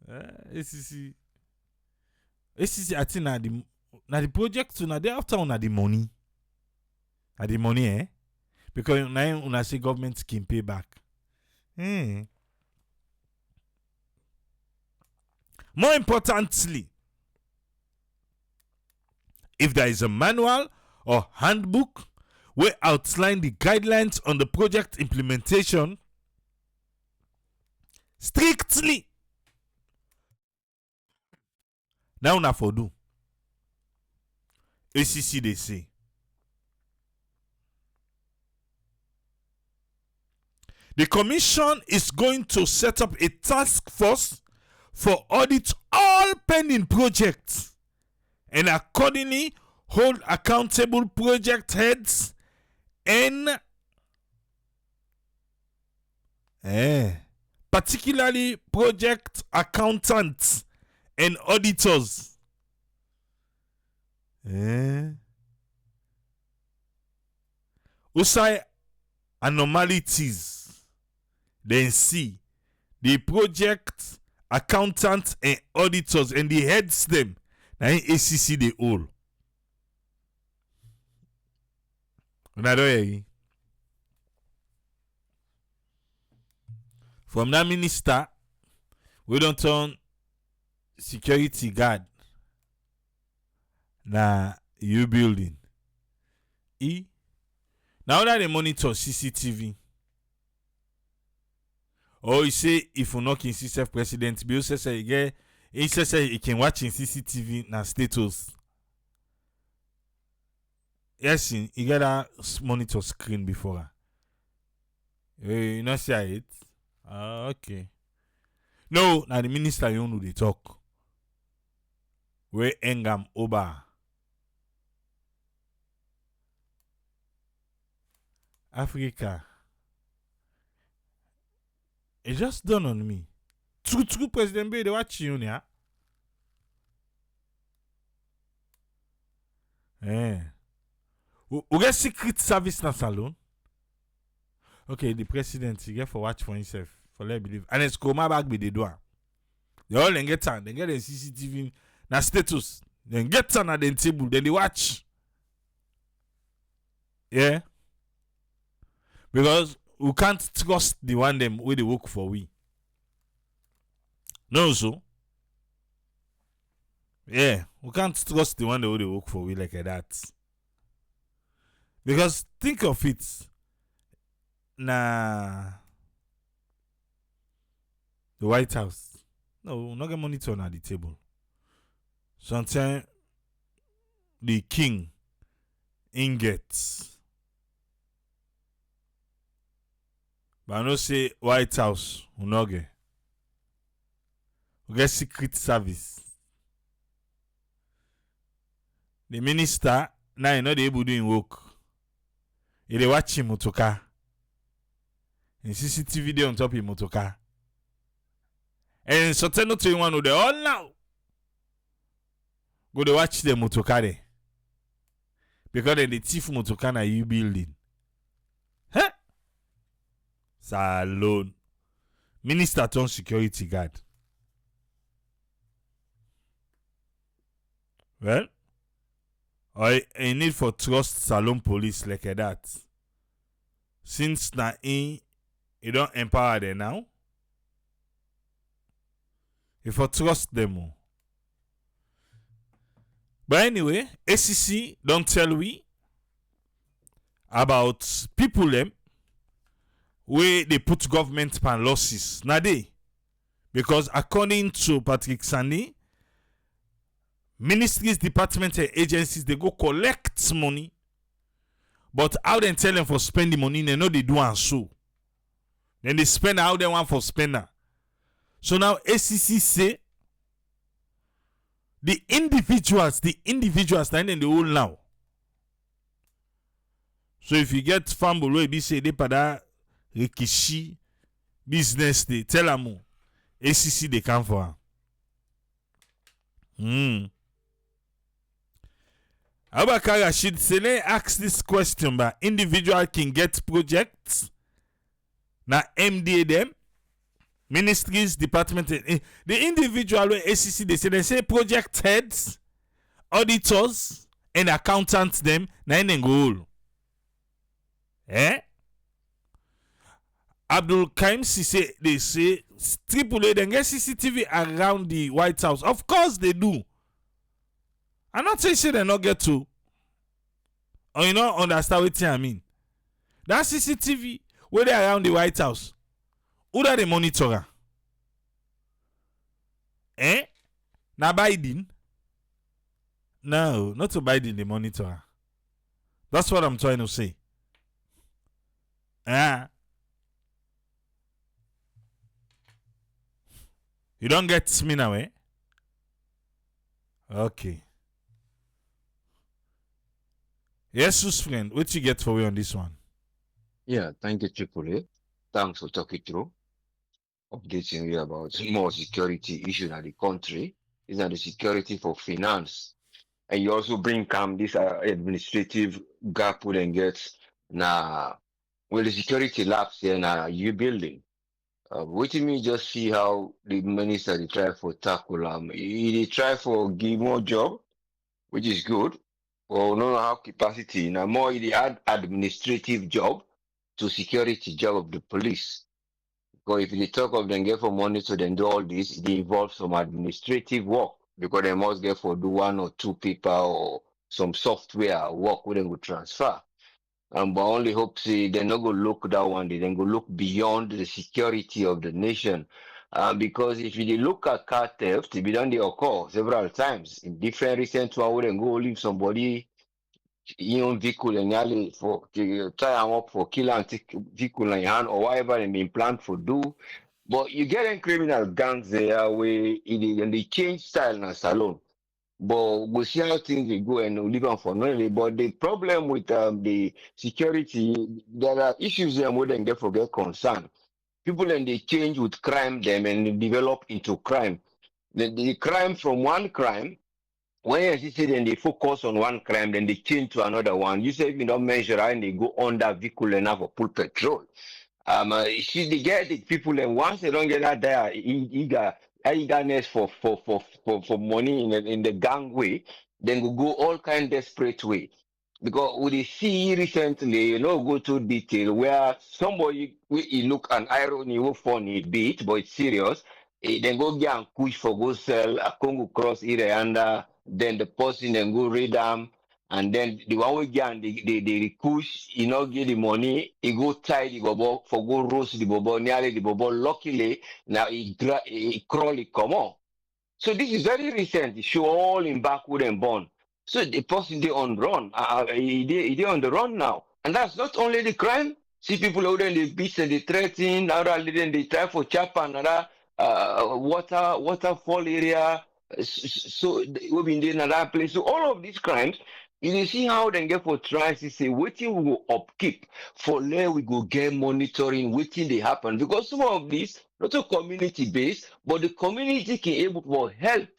S1: ACC, I think na the project na they after una the money. Na the money, because now una say government can pay back. More importantly, if there is a manual or handbook where outline the guidelines on the project implementation, strictly, now na for do. ACC they say. The commission is going to set up a task force for audit all pending projects and accordingly hold accountable project heads and particularly project accountants and auditors. Usai anomalies, then see the project accountants and auditors and the heads them. Now in ACC they all. Una don hear you. From that minister, we don't turn security guard na you building. Now that they monitor CCTV. Or you say if you knock in CCF president, Bill says he can watch in CCTV na status. Yes, you get a monitor screen before. You not see it? Okay. No, now the minister you know they talk. Where Engam Oba. Africa. It just dawned on me. True President B, they watch you yeah. We get secret service na salon. Okay, the president he get for watch for himself. For let believe. And it's come back with the door. They all get on. They get the CCTV na status. Then get on at the table. Then they watch. Yeah. Because we can't trust the one them where they work for we. No, so. Yeah. We can't trust the one that they work for we like that. Because think of it. Nah. The White House. No, we're not going to monitor on at the table. Sometimes the king in gets. But I know say White House will not get. We get secret service. The minister now you know they able doing work. They watch him motoka. And CCTV there on top of motoka. And so tell not to one of the all now. Go to watch the motoka there. Because then the thief motoka na you building. Huh? Salon. Minister turn security guard. Well, I need for trust Salon police like that. Since na you don't empower them now. If I trust them. But anyway, ACC don't tell we about people them where they put government pan losses. Now they. Because according to Patrick Sani, ministries, departments, and agencies, they go collect money. But how they tell them for spend the money, they know they do and so. Then they spend how they want for spender. So now ACC say the individuals now in the whole now. So if you get fumble where be say they pada rikishi business they tell them ACC they come for. Abakar Rashid Sele asks this question, but individual can get projects. Now MDA them, ministries, department, the individual ACC they say project heads, auditors, and accountants them. Now in goal. Abdul Kaim say they say AAA then get CCTV around the White House. Of course they do. I'm not saying they not get to. Or you know understand what I mean. That CCTV where they around the White House. Who are the monitor? Na Biden? No, not to Biden the monitor. That's what I'm trying to say. You don't get me now, eh? Okay. Jesus friend, what you get for me on this one?
S7: Yeah, thank you, Triple. Thanks for talking through, updating you about more security issues in the country. Is not the security for finance, and you also bring this administrative gap we then get now. Well, the security labs here now you building. Waiting me just see how the minister they try for tackle he try for give more job, which is good. Or no have capacity. Now more they add administrative job to security job of the police. Because if you talk of them get for money to then do all this, it involves some administrative work because they must get for do one or two people or some software work where they will transfer. But only hope see they're not going to look that one. They then go look beyond the security of the nation. Because if you look at car theft, it be done they occur several times in different recent one where they go leave somebody own vehicle and nearly for to tie them up for kill and take vehicle in your hand or whatever they been planned for do. But you get in criminal gangs there where and they change style in a salon. But we see how things will go and we'll leave them for nothing. But the problem with the security, there are issues there more than get for get concerned. People then they change with crime them and they develop into crime. The crime from one crime when you see then they focus on one crime, then they change to another one. You say if you don't measure and they go under vehicle enough for pull petrol. She they get the people and once they don't get that there eagerness for money in the gang way, then go all kind desperate way. Because we see recently, go to detail where somebody we look an irony will funny bit, but it's serious. Then go get and push for go sell a Congo cross here and then the person then go read them and then the one we get and the push, get the money, he go tie the bobo for go roast the bobo, nearly the bobo. Luckily, now he crawl it come on. So this is very recent. It show all in backward and born. So the person they on run. He on the run now. And that's not only the crime. See people out there in the beach and they threaten, now then they try for chap another waterfall area. So we've been in another place. So all of these crimes, you see how they get for tries to say waiting we go upkeep for there we go get monitoring waiting they happen because some of these not a community based, but the community can able to help.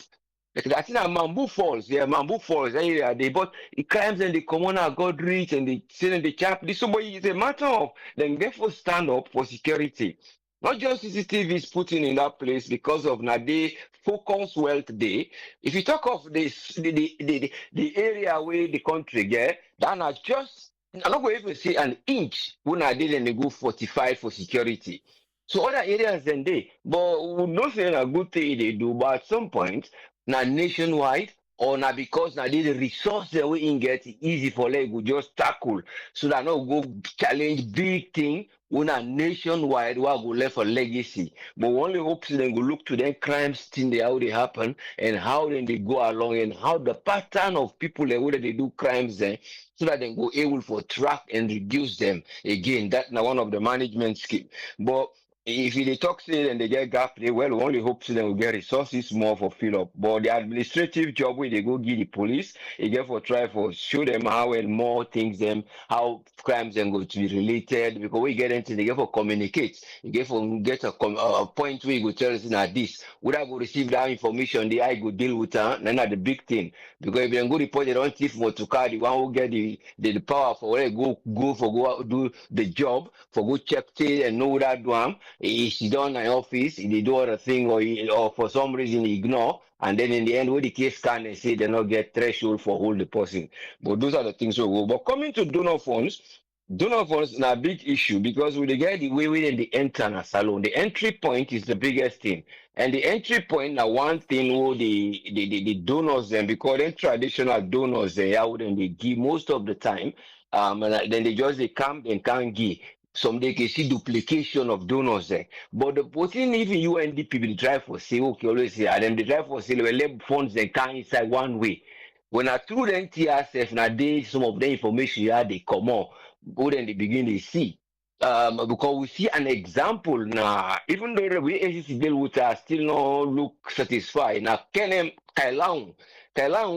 S7: Like I think at Mambu Falls, yeah, Mambu Falls, area they but the crimes and the commoner got rich and they send in the chap. This somebody is a matter of then therefore stand up for security. Not just CCTV is putting in that place because of now they focus wealth day. If you talk of this the area where the country get, that are just I'm not going to even say an inch when I did and they go 45 for security. So other areas than they, but we not saying a good thing they do, but at some point, now nationwide, or now because now the resource that we in get easy for like we just tackle so that no go challenge big thing when a nationwide we go left for legacy. But we only hope so then go look to them crimes thing they how they happen and how then they go along and how the pattern of people that whether they do crimes then so that they go able for track and reduce them again. That now one of the management scheme. But if they talk say and they get gap, they well we only hope so they will get resources more for fill up. But the administrative job where they go give the police, they get for try for show them how and more things them how crimes then go to be related because we get into they get for communicate. You get for get a point where you go tell us now this. Would I go receive that information? The I go deal with her. Then not the big thing because if they go report they don't thief more to car the one who get the power for where go for go out, do the job for go check tail and know that do he sit down in office, he do other thing, or for some reason he ignore, and then in the end, when the case can they say they not get threshold for hold the person. But those are the things we go. But coming to donor funds is a big issue because we get the way within the enter in a salon. The entry point is the biggest thing. And the entry point now one thing who the donors then because then traditional donors they out and they give most of the time. And then they just they come and can't give. Some they can see duplication of donors there. But the person even UNDP will try for say, okay, always say, and then they try for say, well, let funds they come inside one way. When I through the NTRSF, now they some of the information you had they come on, go then they begin to see. Because we see an example now, even though the way agency deal with us still not look satisfied. Now, Kenem Kailang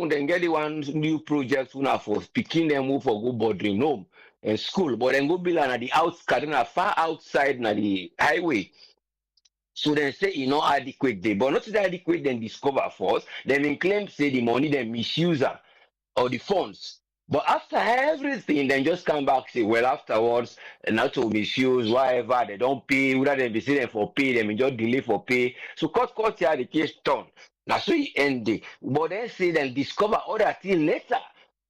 S7: then get the one new project now for picking them move for go boarding home and school, but then go build at the outskirts, far outside na the highway. So they say adequate day, but not adequate then discover first. Then claim say the money then misuser or the funds. But after everything, then just come back say, well, afterwards, not to misuse, whatever, they don't pay, whether they be say them for pay, them just delay for pay. So court here the case done. Now so he end it. But then say then discover other thing later.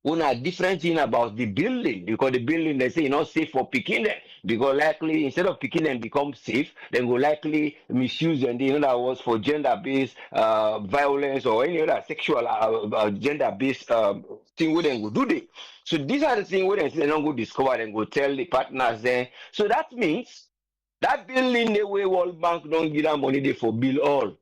S7: Una different thing about the building, because the building they say not safe for picking them, because likely instead of picking them become safe, then will likely misuse them, in other words, for gender-based violence or any other sexual gender-based thing where they go do they. So these are the things where they don't go discover and go tell the partners then. So that means that building the way World Bank don't give them money they for bill all.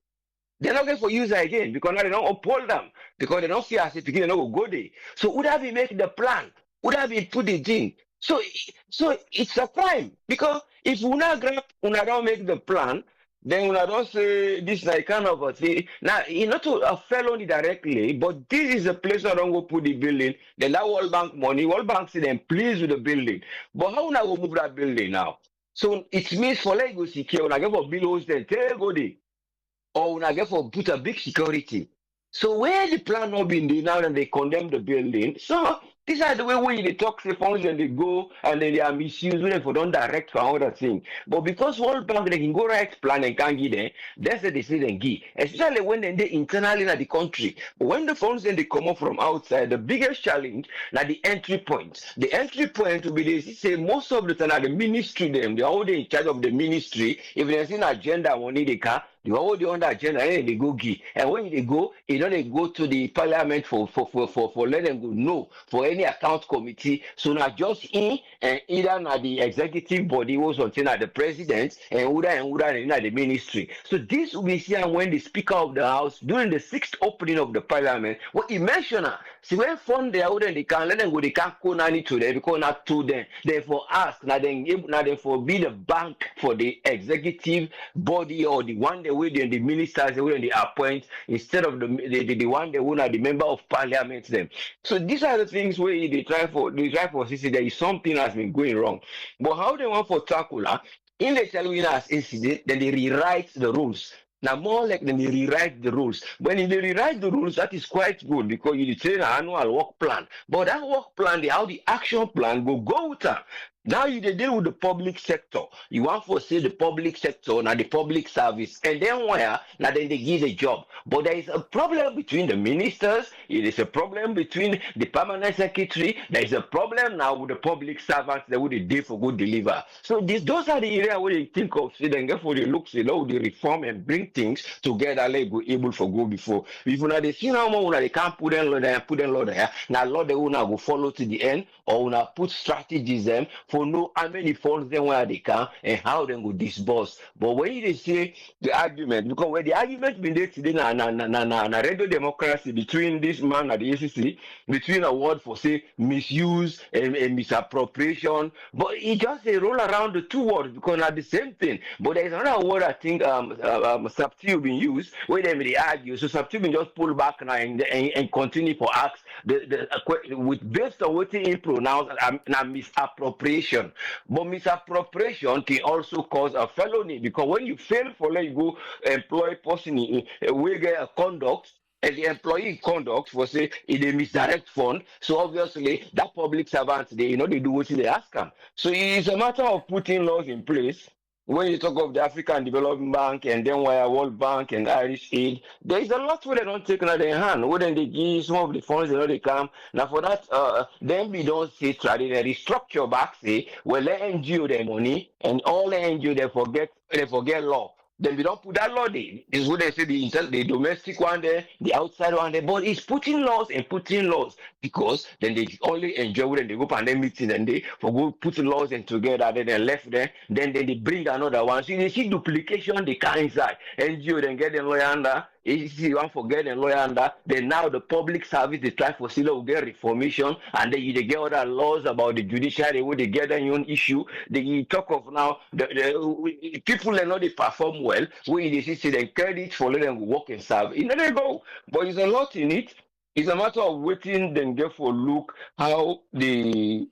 S7: They're not going for user again because now they don't uphold them because they don't see as if they don't go there. So would have been make the plan? Would have been put it in? So it's a crime because if una grab una don't make the plan, then una don't say this like kind of a thing. Now you not to a felony directly, but this is a place I don't go put the building. Then that World Bank money, World Bank say them pleased with the building. But how una go move that building now? So it means for like go secure, una get for bill host then tell go there or una get for put a big security. So where the plan not been there now and they condemn the building. So these are the way they talk the funds and they go and then they are misused when they for don't direct for other thing. But because World Bank they can go right plan and can't give them, that's what they say they give. Especially when they internally in the country. But when the funds then they come up from outside, the biggest challenge now the entry point. The entry point will be they say most of the time the ministry them, they are already in charge of the ministry. If there's an agenda money they can the whole the under agenda, and they go give. And when they go, you know they go to the parliament for let them go no for any account committee. So now just in and either now the executive body was something at the president and Uda in the ministry. So this we see when the speaker of the house during the sixth opening of the parliament, what he mentioned see when fund they out and they can let them go, they can't go nani to them because not to them. Therefore ask now then for be the bank for the executive body or the one way the ministers the way they appoint instead of the one they are the member of parliament them. So these are the things where they try for see there is something has been going wrong. But how they want for tackle in the Chalwinas incident, then they rewrite the rules. Now more like then they rewrite the rules. When they rewrite the rules, that is quite good because you train an annual work plan. But that work plan, how the action plan go with that. Now you deal with the public sector. You want to say the public sector, now the public service, and then where now then they give a job. But there is a problem between the ministers. It is a problem between the permanent secretary. There is a problem now with the public servants that would do for good deliver. So those are the areas where you think of. See, then for the looks, the reform and bring things together. Like go able for go before. If you they see now more they can't put them law there, put them law there. Now law they will go follow to the end or will put strategies them for know how many funds them where they can and how they go disburse. But when they say the argument, because when the argument been there today na radio democracy between this man and the ACC, between a word for say misuse and misappropriation, but it just a roll around the two words because not the same thing. But there is another word I think substitute been used where they argue. So substitute been just pull back now and continue for acts with based on what he pronounced misappropriation. But misappropriation can also cause a felony because when you fail for let you go employ person in we get a conduct and the employee conduct for say in a misdirect fund. So obviously that public servant they they do what they ask them. So it's a matter of putting laws in place. When you talk of the African Development Bank and then why World Bank and Irish Aid, there is a lot where they don't take in their hand. Where then they give some of the funds they come. Now for that, then we don't say try they restructure back say well let NGO their money and all the NGO they forget law. Then we don't put that law there. This is what they say the domestic one there, the outside one there. But it's putting laws because then they only enjoy when they go and they meeting and they for go put laws in together, then they left there, then they bring another one. So they see duplication they can inside. NGO then get the lawyer under. ACC want for get a lawyer under, then now the public service they try for still will get reformation and then they get other laws about the judiciary where they get their own issue. They talk of now the people they know they perform well, where they see them credit for let them work and serve. You know they go, but it's a lot in it. It's a matter of waiting then get for look how the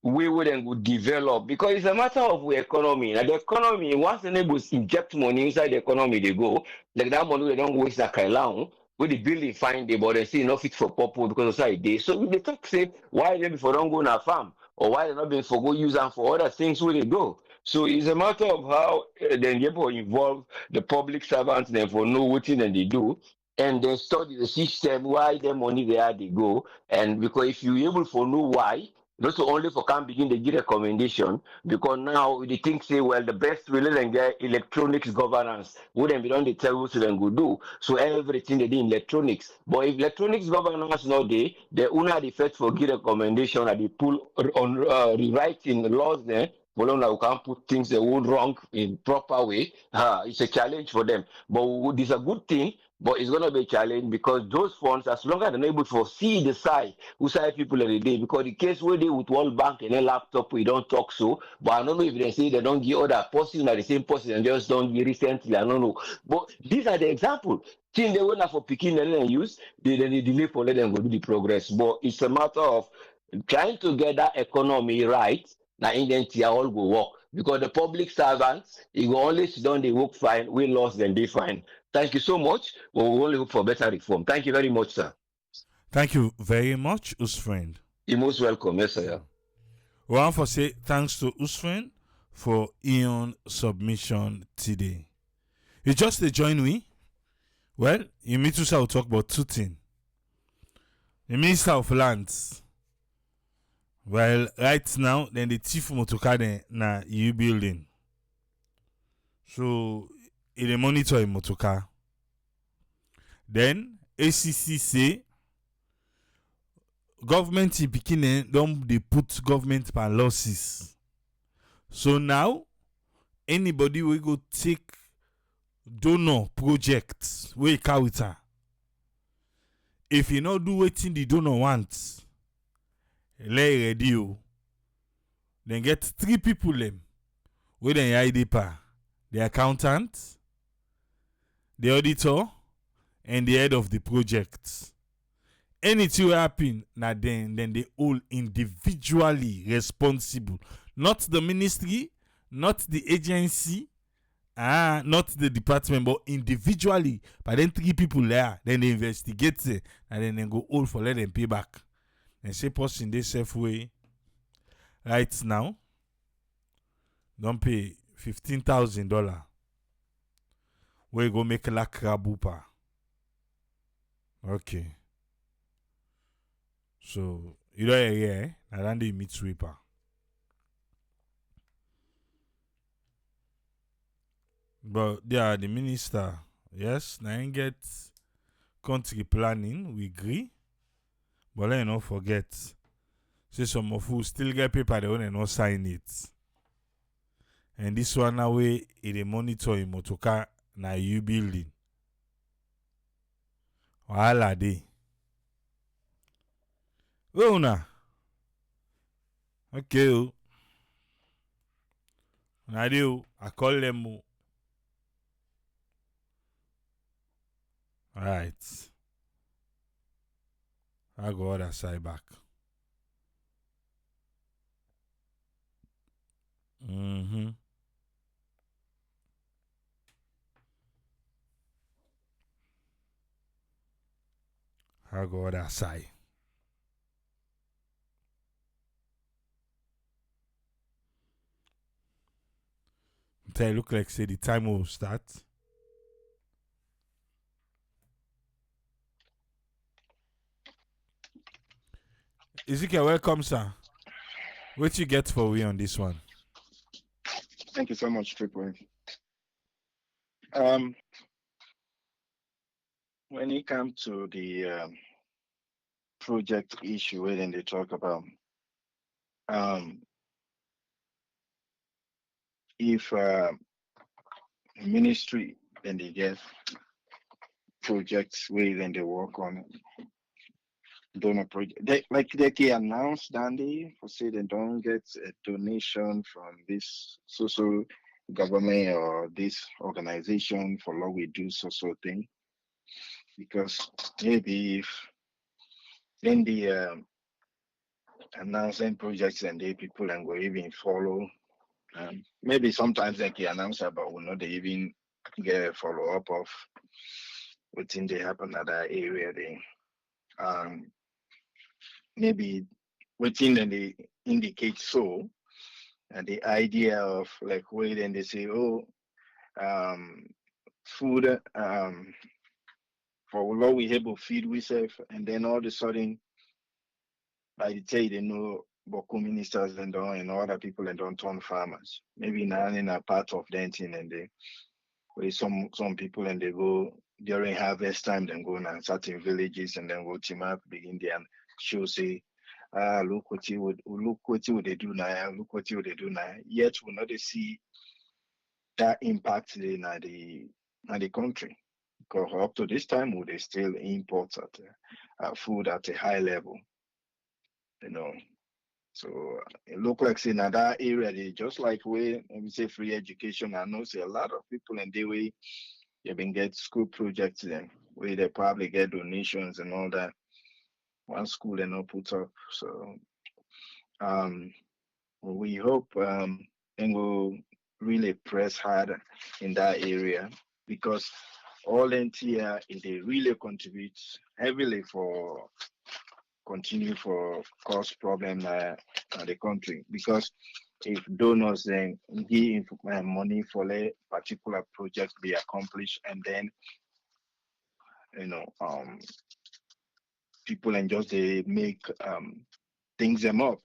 S7: we wouldn't develop because it's a matter of the economy. Now the economy, once the neighbors inject money inside the economy, they go like that money they don't waste that kailang. With the building find the but they say not fit for purpose because of day. So they talk say why they before don't go on a farm or why they not been for go use them for other things where they go. So it's a matter of how then they involve the public servants then for know what thing they do. and then study the system, why the money there they go. And because if you able to know why, not only for can begin to give recommendation, because now they think say, well, the best will then get electronics governance, wouldn't be done the tell what them go do. So everything they do in electronics. But if electronics governance not there, the una the first for give recommendation and they pull on rewriting laws there. Well, now we can't put things they would wrong in proper way. It's a challenge for them. But this is a good thing, but it's gonna be a challenge because those funds, as long as they're not able to foresee the side, who side people every day, because the case where they with World Bank and a laptop, we don't talk so. But I don't know if they say they don't give other person at the same person and just don't give recently. I don't know. But these are the examples. Thing they went for picking and use, they delay for let them go do the progress. But it's a matter of trying to get that economy right. Now Indian tia all go work because the public servants, it will only sit down they work fine, we lost then they fine. Thank you so much. We will only hope for better reform. Thank you very much, sir.
S1: Thank you very much, us friend.
S7: You're most welcome, yes, sir.
S1: We want to say thanks to us friend for Ion submission today. You just to join me. Well, you meet us will talk about two things. The Minister of Lands. Well, right now, then the chief motoka na Youyi building. So, it monitor a motoka. Then, ACC say, government in Pekin don't they put government per losses. So now, anybody will go take donor project wey kawita. If you not do wetin the donor wants, lay ready o. Then get 3 people them with an ID pa. The accountant, the auditor, and the head of the project. Anything will happen, then they all individually responsible. Not the ministry, not the agency, not the department, but individually. But then 3 people there, then they investigate it, and then they go all for let them pay back. And say person they safe way right now, don't pay $15,000. We go make la krabupa. Okay. So you don't hear, I don't do meet sweeper. But yeah, the minister, yes, now get country planning, we agree. But let you not forget, say some of who still get paper, they want not sign it. And this one now way, it monitor in motoka na you building. Wahala dey. Oh na. Okay o. Na dey o. I call them o. Alright. I go other side back. I go other side. Tell look like say the time will start. Ezekiel, welcome, sir. What you get for we on this one?
S8: Thank you so much, Triple. When it comes to the project issue, when they talk about if ministry then they get projects where then they work on donor project, they announced Dandy for say they don't get a donation from this social government or this organization for what we do social thing, because maybe if then the announcing projects and the people and go even follow. Maybe sometimes they can announce about will not even get a follow up of what thing they happen at that area. They maybe what thing then they indicate so, and the idea of like where then they say, oh, food for what we able feed we self, and then all of a sudden, by the time they know Boku ministers and other people and don't turn farmers. Maybe now in a part of them thing and they where some people and they go during harvest time, then go now certain villages and then go team up begin there and show say, look what you they do now, look what you they do now. Yet we not see that impact in the country. Because up to this time, we they still import food at a high level, you know. So it look like say in that area, they just like where let me say free education. I know say a lot of people in the way they've been get school projects then where they probably get donations and all that. One school they not put up. So um we hope and will really press hard in that area because all NTR is they really contribute heavily for continue for cause problem the country because if donors then give money for a particular project be accomplished and then you know people and just they make things them up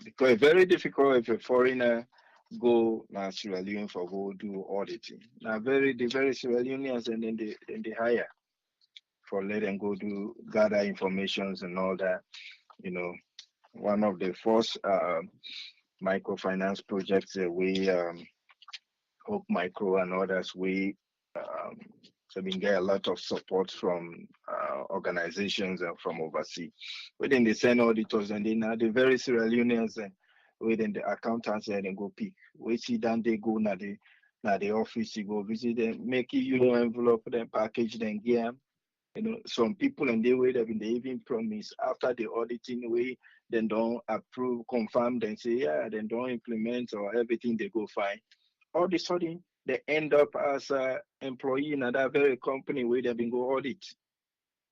S8: because it's very difficult if a foreigner go na Sierra Leone for go do auditing now the very Sierra Leoneans and then they hire for let them go do gather informations and all that you know one of the first microfinance projects we Hope Micro and others we um, so we get a lot of support from organizations and from overseas. Within they send auditors and then the very Sierra Leoneans and within the accountants and then go pick. We see then they go na the office, you go visit them, make you envelope them, package them, get them. Some people and they way they even promise after the auditing way, then don't approve, confirm, then say yeah, then don't implement or everything they go fine. All of a sudden they end up as a employee in that very company where they've been go audit,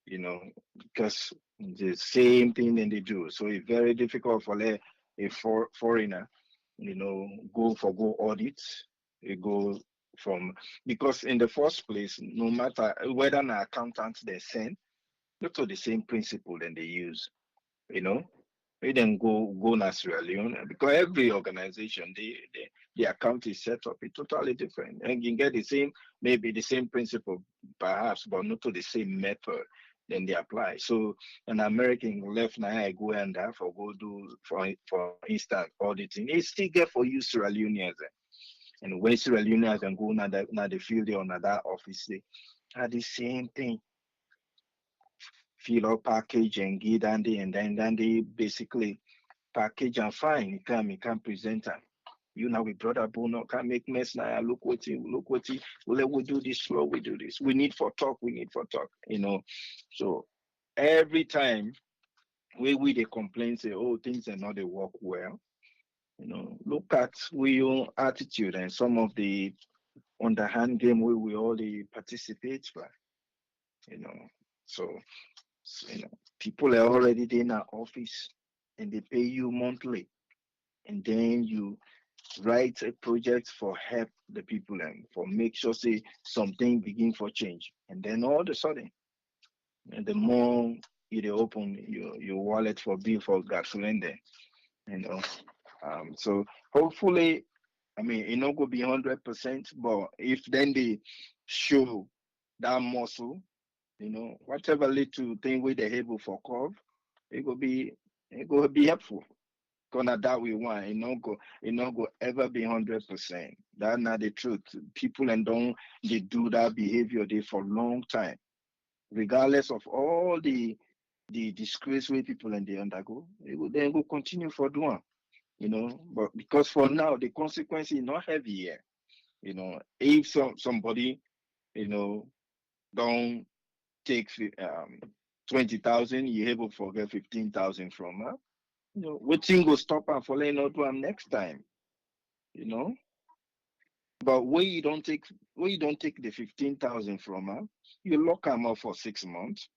S8: because the same thing that they do. So it's very difficult for foreigner, go audit. It go from because in the first place, no matter whether an accountant they send, not to the same principle then they use, you know. We then go na Sierra Leone because every organization the account is set up it's totally different and you can get the same maybe the same principle perhaps but not to the same method then they apply. So an American left now I go and for go do for instance auditing it still get for you Sierra Leoneans and when Sierra Leoneans and go now the field there on that office they are the same thing fill up package and get and then they basically package and fine. He can present them. You know, we brother Bono can make mess now. Look what he we do this slow, we do this. We need for talk, So every time we they complain, say, oh, things are not they work well. Look at we own attitude and some of the underhand game we all the participate by, you know. So, people are already in our office and they pay you monthly and then you write a project for help the people and for make sure say something begin for change and then all of a sudden and the more you dey open your wallet for bill for gasoline there you know so hopefully I mean it not go be 100% but if then they show that muscle whatever little thing we they able for curve it go be helpful. Gonna that we want. It not go ever be 100%. That's not the truth. People and don't they do that behavior they for long time, regardless of all the disgrace way people and they undergo. They will then go continue for doing. But because for now the consequence is not heavy here. If somebody don't take 20,000, you able to forget 15,000 from her. What thing will stop her for laying out one next time, you know. But when you don't take the 15,000 from her, you lock her up for 6 months.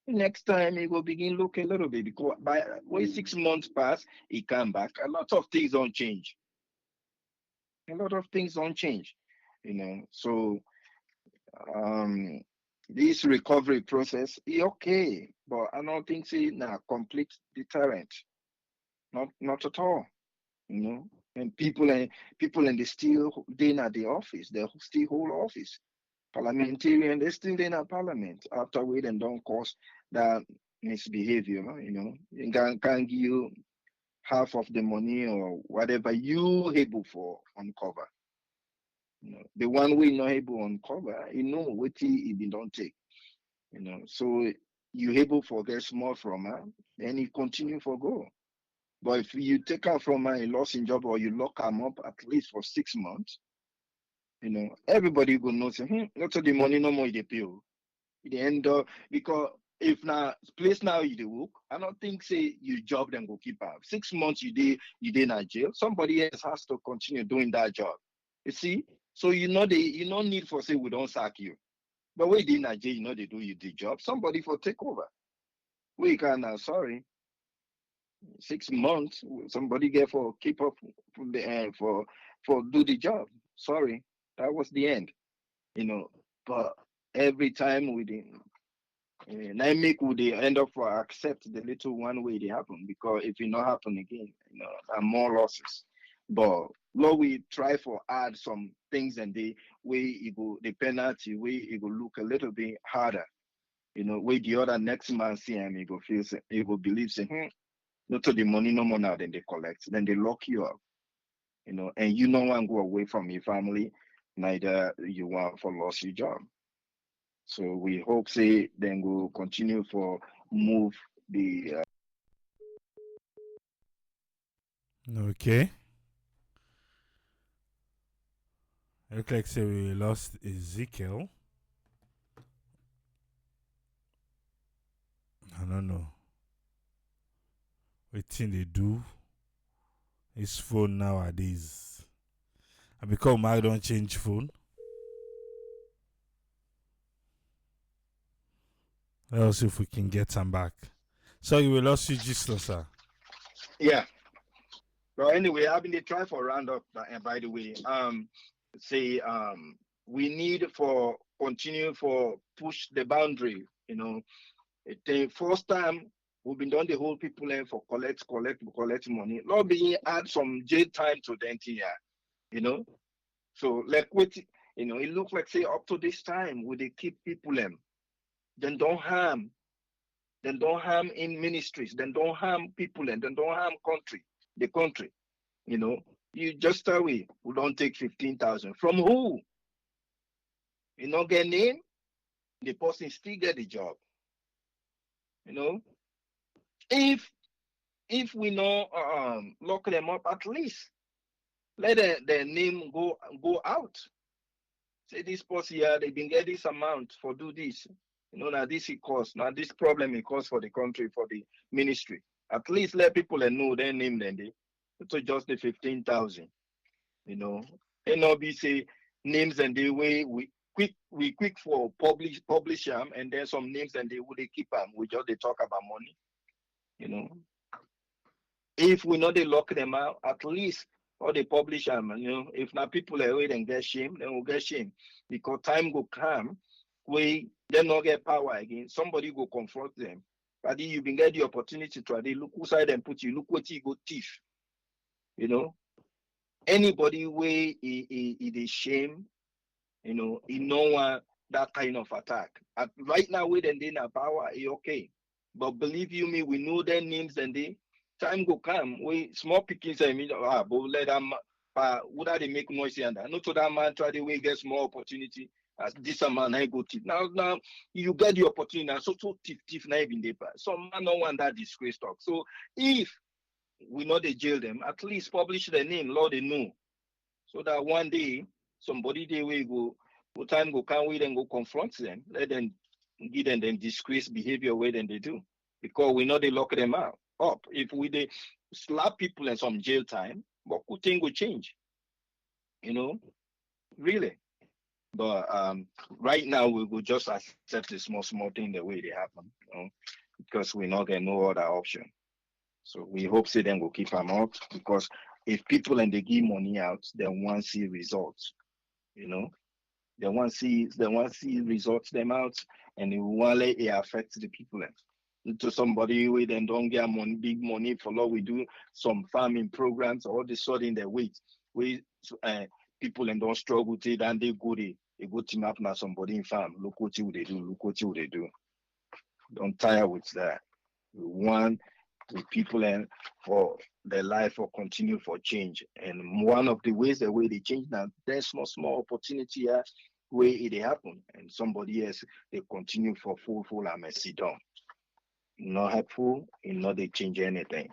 S8: Next time he will begin look a little bit because by when 6 months pass, he come back. A lot of things don't change. A lot of things don't change, So um this recovery process is okay, but I don't think it's a complete deterrent. Not at all. You know, and people and they still they at the office, they still hold office. Parliamentarian, they still in a parliament after we then don't cause that misbehavior. You know, you can give you half of the money or whatever you able for uncover. You know, the one we not able uncover, you know what he been don't take. You know, so you able for get small from her, then you continue for go. But if you take her from her, a loss in job or you lock them up at least for 6 months, you know, everybody will know say, not the money no more they pay. The end because if now place now you the work, I don't think say you job them go keep up. 6 months you did in jail. Somebody else has to continue doing that job. You see? So you no need for say we don't sack you. But we did in jail, you know they do you the job. Somebody for take over. We can sorry. 6 months somebody get for keep up from the end for do the job. Sorry. That was the end. You know. But every time we did and I make would they end up for accept the little one way they happen because if it not happen again, you know, and more losses. But Lord, we try for add some things and the way it go the penalty way it go look a little bit harder. You know, way the other next man see him, he go feel he go believe say, not to the money no more now than they collect, then they lock you up. You know, and you no one go away from your family, neither you want for lost your job. So we hope say then we'll continue for move the
S1: Okay. Look like say we lost Ezekiel. I don't know. What thing they do his phone nowadays. And because I don't change phone. Let's see if we can get him back. Sorry, we lost you just now, sir.
S8: yeah. Well, anyway, I've been trying for roundup. And by the way, say we need for continue for push the boundary. You know, the first time we've been done the whole people for collect money. Lord, be add some jail time to the NTR. You know, so like what you know, it looks like say up to this time would they keep people then don't harm in ministries, then don't harm people and then don't harm the country. You know, you just tell we don't take 15,000 from who? You know, get name, the person still get the job. You know, if we not lock them up, at least let their name go out. Say this person here, they been get this amount for do this. You know, now this it cost. Now this problem it costs for the country, for the ministry. At least let people know their name then they to just the 15,000. You know, and not be say names and the way we quick for publish them and then some names and they would they keep them. We just they talk about money. You know, if we know they lock them out, at least or they publish them. You know, if not people are waiting and get shame, then we'll get shame because time go come, we then not get power again. Somebody go confront them. But you been get the opportunity to they look who side and put you. Look what you go thief. You know, anybody way he shame, you know, he no one that kind of attack. Right now, we then in power, he okay. But believe you me, we know their names and they time go come. We small pickings I mean but let them would they make noise and that. Not to that man try the way get small opportunity as this a man I go tip. Now you get the opportunity now so thief now even they some man no want that disgrace talk. So if we know they jail them, at least publish their name, Lord they know. So that one day somebody they will go time go can't wait and go confront them, let them give them disgrace behavior way than they do. Because we know they lock them out up. If we they slap people in some jail time, but good thing will change. You know, really. But right now we will just accept the small thing the way they happen, you know, because we not get no other option. So we hope say them will keep them out because if people and they give money out, then want see results, you know. They want see results them out, and they want let it affect the people. To somebody with them don't get money, big money for law. We do some farming programs. All the sudden they wait. We people and don't struggle with it, and they go team up now somebody in farm. Look what you they do. Look what you they do. Don't tire with that. We want the people and for their life or continue for change. And one of the ways the way they change now, there's small opportunity here where it happen, and somebody else they continue for full and messy down. Not helpful, and not they change anything.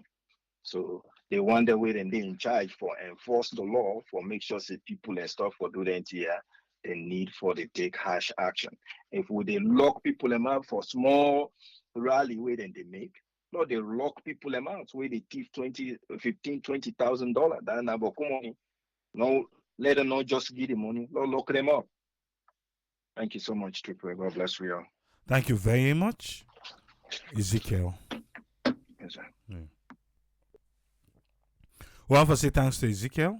S8: So they wonder where then they in charge for enforce the law for make sure say people and stuff for do the here, they need for they take harsh action. If we they lock people them up for small rally where then they make, no, they lock people them out where they thief 20, 15, $20,000. Then about money. No, let them not just give the money, no, lock them up. Thank you so much, Triple. God bless you all.
S1: Thank you very much, Ezekiel.
S8: Yes, sir.
S1: We want to say thanks to Ezekiel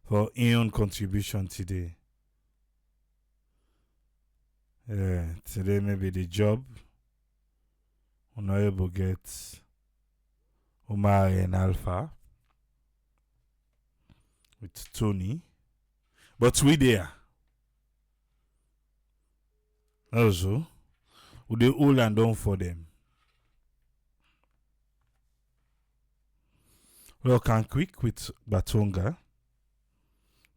S1: for his own contribution today. Today maybe the job we're not able to get Omar and Alpha with Tony, but we there. Also, we do all and done for them. Look and quick with Batonga.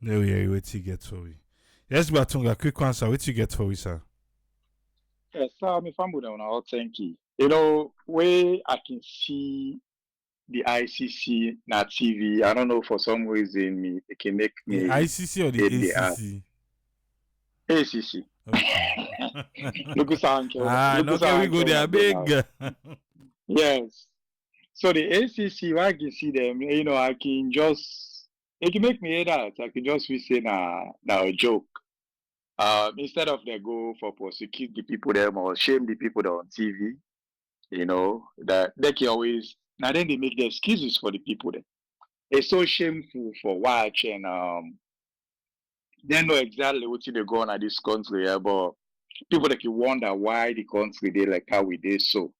S1: There we are. What you get for we? Yes, Batonga. Quick answer. What you get for we, sir?
S9: Yes, sir. Me family on our thank you. You know, where I can see the ICC na TV. I don't know for some reason it can make me
S1: The ICC or the
S9: hate the
S1: ACC?
S9: ACC.
S1: Okay.
S9: Look sound.
S1: No, can we go there big?
S9: Yes. So the ACC, where I can see them, you know, I can just it can make me hear that. I can just be saying a joke. Instead of they go for prosecute the people them or shame the people that are on TV, you know, that they can always now then they make the excuses for the people then. It's so shameful for watching they know exactly what they go on at this country, but people that can wonder why the country they like how we did so.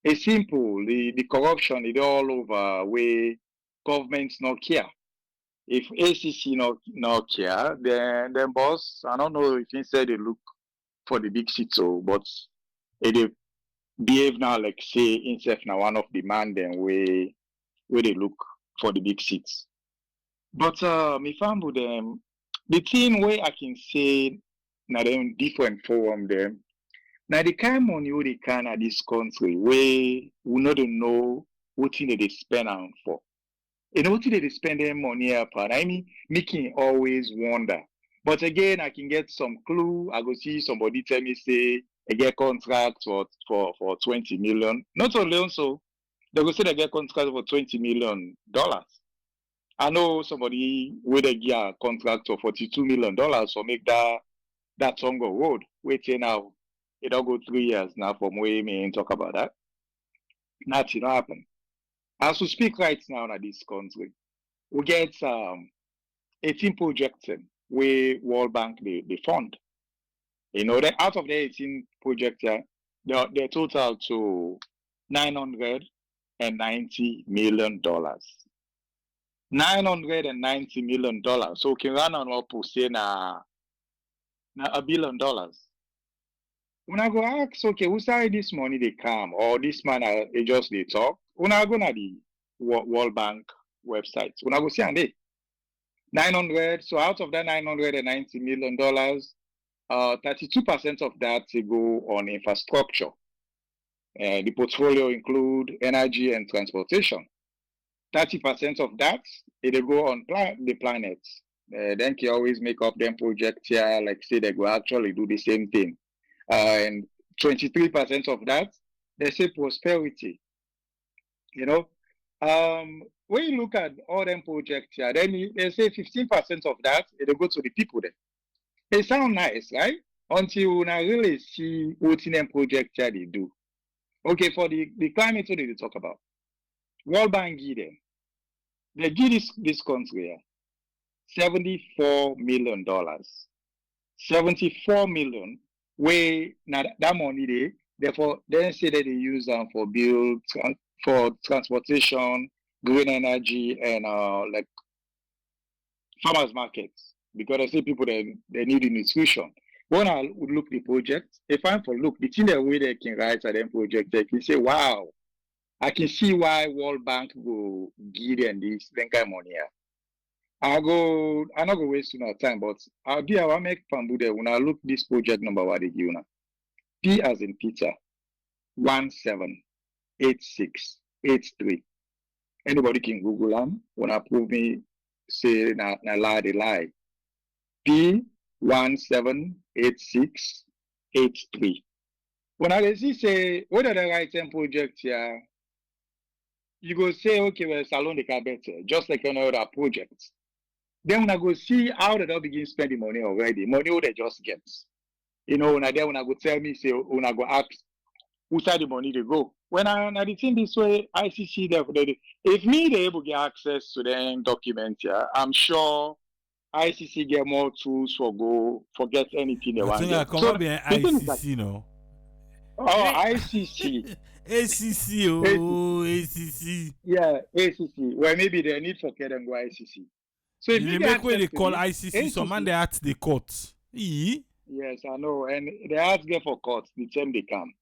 S9: It's simple. The corruption is all over where governments not care. If ACC not care, then boss, I don't know if instead they look for the big seats, but they behave now like say instead now one of the man then where they look for the big seats. But me found with them the thing where I can say now them different forum them. Now the kind of money we they can at this country where we not know what thing they spend on for. You know what they spend their money upon. I mean, making always wonder. But again, I can get some clue. I go see somebody tell me say I get contract for 20 million. Not only also, they go say they get contract for $20 million. I know somebody with a get contract for $42 million so make that Tongo road. Wait here now. It don't go 3 years now from where me talk about that. Nothing happen. As we speak right now in this country, we get 18 projects where World Bank they fund. You know, that out of the 18 projects, they total to $990 million. $990 million. So we can run on up to say na $1 billion. When I go ask, okay, who say this money they come or this man they just they talk? When I go to the World Bank website, when I go see and they 900. So out of that $990 million, 32% of that they go on infrastructure. The portfolio include energy and transportation. 30% of that they go on the planet. Then you always make up them projects here, like say they go actually do the same thing. And 23% of that they say prosperity. You know, when you look at all them projects here, then they say 15% of that they go to the people there. It sounds nice, right? Until you really see what in them projects here they do. Okay, for the climate what they talk about. World Bank give them. They give this country $74 million. 74 million, where now that money they therefore then say that they use them for for transportation, green energy, and like farmers markets, because I see people that they need the nutrition. When I would look the project, if I'm for look the thing the way they can write at them project, they can say, wow, I can see why World Bank go give them this then kind of money. I'm not gonna waste enough time, but I'll make Pambu there when I look this project number what they give now. P as in Peter 178683. Anybody can Google them when I prove me say na lie they lie. P 178683. When I see say what are the right time project here, you go say okay, well salon the car better, just like any other project. Then when I go see how they don't begin spending money already, money what they just get. You know, when I go tell me, say, when I go ask who side the money they go. When I the thing this way, ICC, if me they able to get access to the document, yeah, I'm sure ICC get more tools for go forget anything they
S1: I
S9: want.
S1: think I come up in ICC, no?
S9: Oh, ICC.
S1: ACC, oh, ACC.
S9: Yeah, ACC. Well, maybe they need for them go ICC. So if
S1: they
S9: you
S1: make way they call
S9: this,
S1: ICC, some man they at the court.
S9: Yes, I know. And they ask them for court the time they come.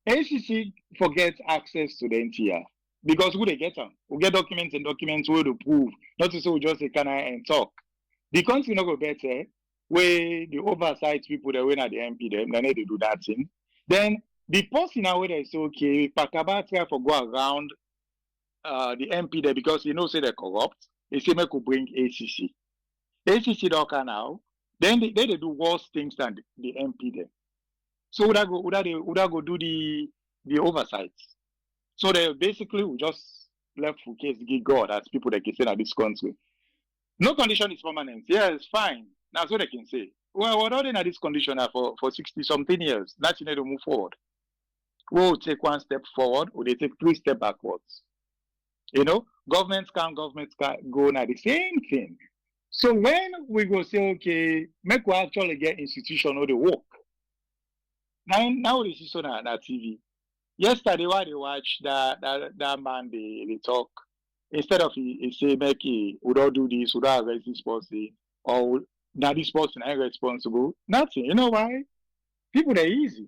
S9: ACC forgets access to the NTR because who they get them? We get documents and documents where to prove, not to say we just say can I and talk. The country not go better where the oversight people that win at the MP them, then they do that thing. Then the person now where they say okay, Pakaba try for go around the MP there because you know say they're corrupt. They say make we bring ACC. ACC don't now. Then they do worse things than the MP there. So would I go do the oversight? So they basically will just left for case give God as people that can say that this country. No condition is permanent. Yeah, it's fine. That's what they can say. Well, we're not in this condition for 60 something years. That's you need to move forward. We'll take one step forward or they take 3 steps backwards. You know, governments can go now the same thing. So when we go say, okay, make we actually get institution or the work. Now they see on TV. Yesterday, while they watch that man, they talk. Instead of he say, make we don't do this, we don't arrest this person, or now this person is responsible. Nothing. You know why? People are easy.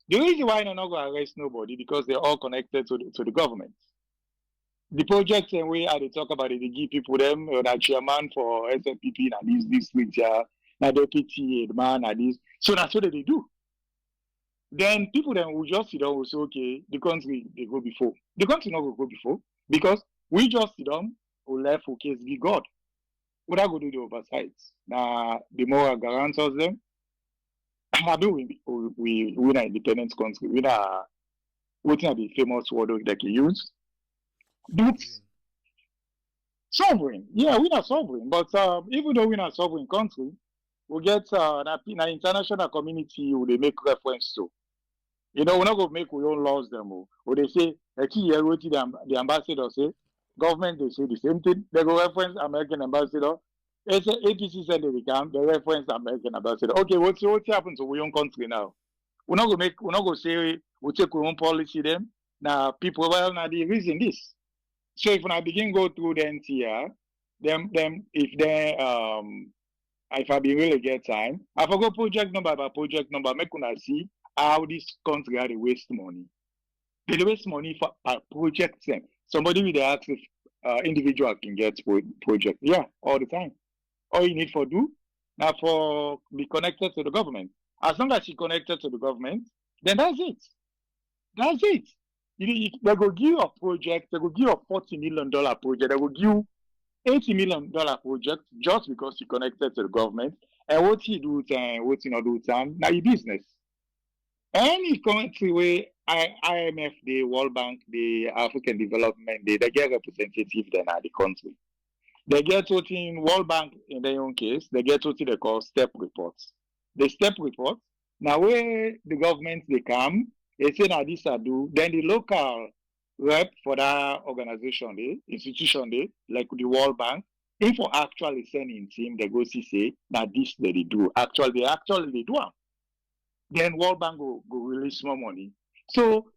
S9: The reason why they're not going to arrest nobody because they're all connected to the government. The projects and way they talk about it, they give people them, that chairman for SFPP, and this with now deputy, the man, and this. So that's what they do. Then people then will just sit down and say, okay, the country they go before. The country not go before because we just sit down or left for case be God. What I go do the oversight. Now the moral guarantors them. I do we an independent country. We are waiting at the famous word that you use. But sovereign. Yeah, we're not sovereign. But even though we're not sovereign country, we get in an international community who they make reference to. You know, we're not going to make our own laws them. Or they say, the ambassador say, government, they say the same thing. They go reference American ambassador. It's APC said they come, they reference American ambassador. Okay, what happens to our own country now? We're not going to say, we take our own policy them. Now, people, well, now the reason this. So if I begin go through the NTR, them if I be really get time, I forgot project number by project number, make una see how this country are they waste money. They waste money for projects. Somebody with the access individual can get project. Yeah, all the time. All you need for do now for be connected to the government. As long as you connected to the government, then that's it. That's it. They go give you a project, they go give you a $40 million project, they go give you $80 million project just because you connected to the government. And what you do time, what you not do time, now your business. Any country where IMF, the World Bank, the African Development, they get representative then at the country. They get what in World Bank in their own case, they get what they call step reports. The step report, now where the government they come, they say now this I do, then the local rep for that organization, the institution, like the World Bank, If for actually sending team, they go see say now this they do. Actually they do am. Then World Bank go release more money. So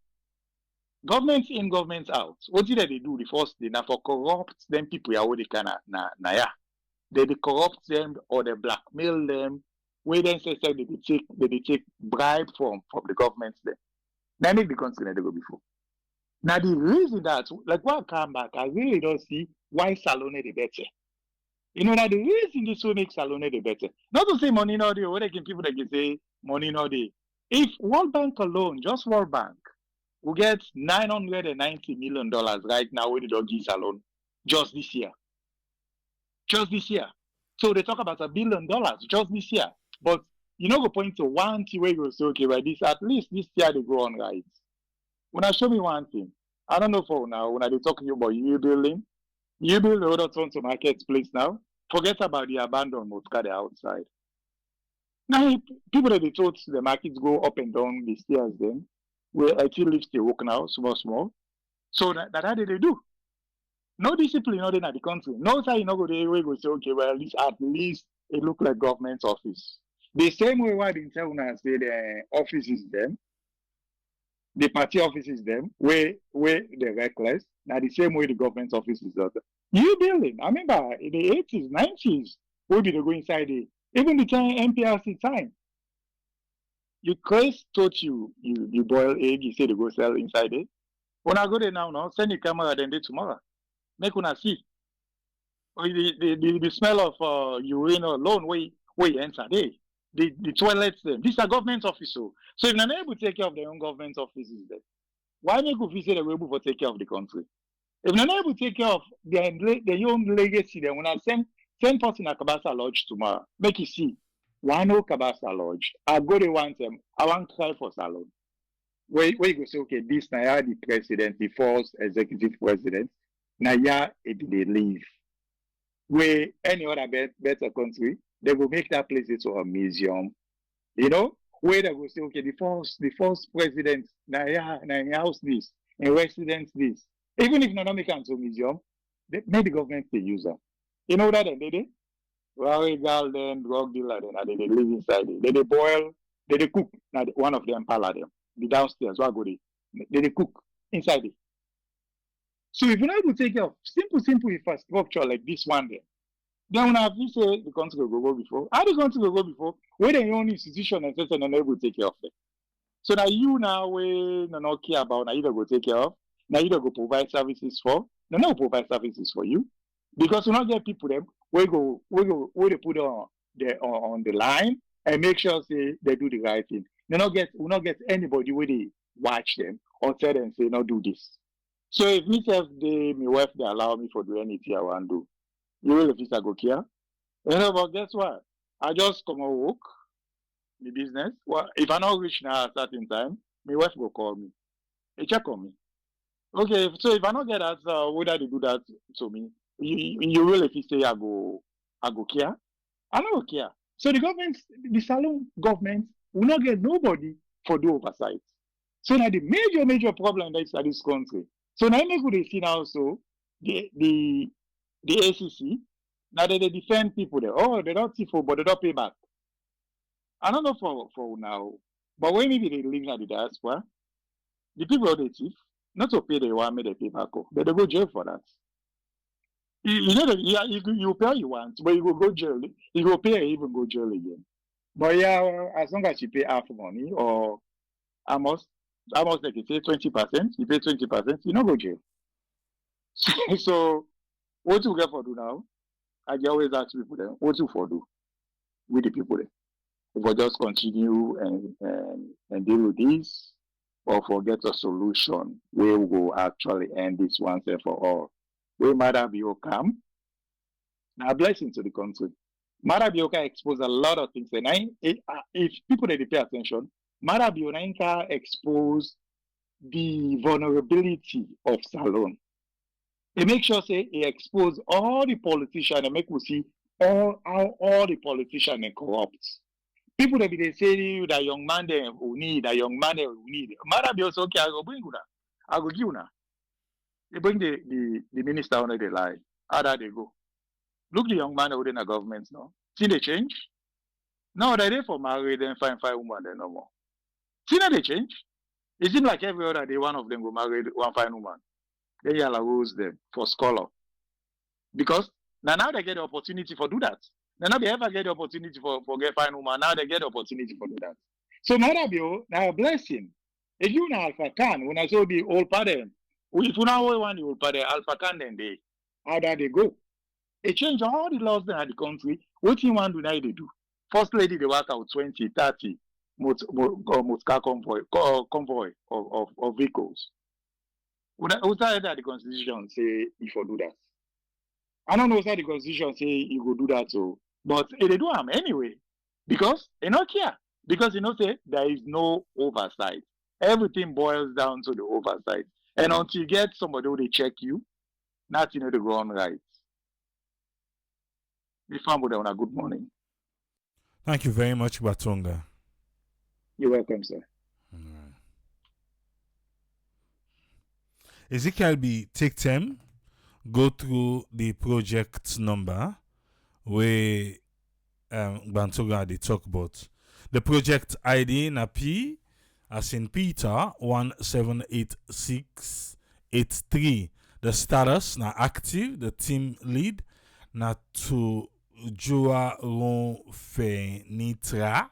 S9: governments in, governments out. What did they do the first thing? Now for corrupt them people ya what they can na ya. They corrupt them or they blackmail them. Where then say they take bribe from the governments then. Now make the country they go before. Now the reason that like what come back, I really don't see why Salone the better. You know, now the reason this will make Salone the better. Not to say money no day, what can people that can say money no day. If World Bank alone, just World Bank, will get $990 million right now with the doggies alone, just this year. Just this year. So they talk about $1 billion just this year. But you know, go point to one thing where you go say, okay, well, this at least this year they go on right. When I show me one thing, I don't know for now, when I be talking about you building the other turn to marketplace now, forget about the abandoned motor outside. Now, people that they told the markets go up and down the stairs then, where I feel lifts they walk now, small. So that how did they do? No discipline, not in the country. No say you know go there we go say, okay, well, at least it look like government office. The same way why they tell us say the office is them, the party office is them, where they're reckless. Now the same way the government office is other. You building. I remember in the 80s, 90s, we be to go inside it. Even the time MPRC time. You Chris told you boil egg, you say they go sell inside it. When I go there now, send the camera then day tomorrow. Make una see. Or the smell of urine alone where you enter there. The toilets them. These are government offices. So if they're not able to take care of their own government offices then, why make you say they're able to take care of the country? If they're not able to take care of their own legacy, then when I send person at Kabasa Lodge tomorrow, make you see. Why no Kabasa Lodge? I go to want them. I want cry for salon. Where you go say, okay, this now the president, the first executive president, now it they leave. Where any other better country, they will make that place into a museum. You know, where they will say, okay, the first president, now house this, and residence this. Even if not make into a museum, make the government the user. You know that they did? Rowdy girl then, drug dealer then, and they live inside it. They boil, they cook. Now one of them pala them. The downstairs, where go they cook inside it. So if you're not able to take care of simple infrastructure like this one then when I have say the country will go before, how the country will go before, where the only institution and system are not able to take care of it. So now you now we not care about now you don't go take care of, now you don't go provide services for, no provide services for you. Because we not get people them we they put on the line and make sure say they do the right thing. We not get anybody where they watch them or tell them say not do this. So if me self my wife they allow me for do anything I want to do, you will if I go care. You know, but guess what? I just come and work the business. Well, if I not reach now at a certain time, my wife will call me. They check on me. Okay, so if I not get that, whether they do that to me, you will if you say I go care. I don't care. So the government, the salon government will not get nobody for the oversight. So now the major problem that is at this country. So now make they see now also the ACC, now they defend people there. Oh, they don't thief, but they don't pay back. I don't know for now, but when maybe they live in the diaspora, the people they thief, not to pay the one, they pay back. They go jail for that. You know that you pay you want, but you go jail. You go pay even go jail again. But yeah, as long as you pay half money or almost like you say 20%, you pay 20%, you not go jail. So what you get for do now? I always ask people then, what you for do with the people then? If we just continue and deal with this, or forget a solution where we will actually end this once and for all. Where Madabio come, now blessing to the country. Madabioka exposed a lot of things, and if people they pay attention, Madabioka exposed the vulnerability of Salon. He make sure say he expose all the politicians and make we see all the politicians are corrupt. People that be they say that young man they who need, that young man they who need. Madabio say okay, I go bring you now. I go give you now. They bring the minister under the line. How that they go? Look the young man holding the government now. See the change? Now they're there for married and find woman then no more. See now they change? It seems like every other day one of them go marry one fine woman. Then you allow them for scholar. Because now they get the opportunity for do that. Now they ever get the opportunity for get fine woman. Now they get the opportunity for do that. So now that be now a blessing. If you now Alpha Khan, when I saw the old parent, if you now want the old parent, Alpha Khan then they how that they go. It change all the laws in the country. What you want to now they do? First lady they work out 20, 30 car convoy of vehicles. What's that the constitution say if you do that? I don't know what the constitution say you go do that so, but they do them anyway because they not care because say there is no oversight. Everything boils down to the oversight, and until you get somebody who they check you, nothing will go on right. We found on a good morning.
S1: Thank you very much, Batonga.
S9: You're welcome, sir.
S1: Ezekiel B, take time, go through the project number where Bantoga they talk about. The project ID na P as in Peter 178683. The status na active, the team lead na to Joa Ron Fenitra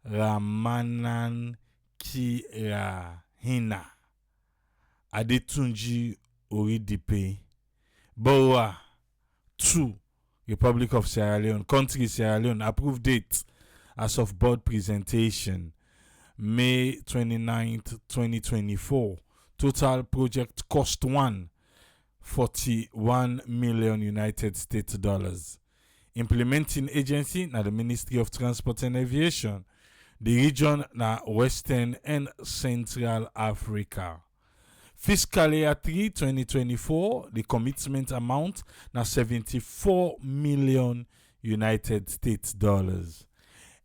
S1: Ramanan Kirahina Adetunji Oridipe Boa 2 Republic of Sierra Leone, country Sierra Leone, approved date as of board presentation May 29th, 2024. Total project cost 41 million United States dollars. Implementing agency na the Ministry of Transport and Aviation. The region na Western and Central Africa. Fiscal year 3 2024, the commitment amount na 74 million United States dollars.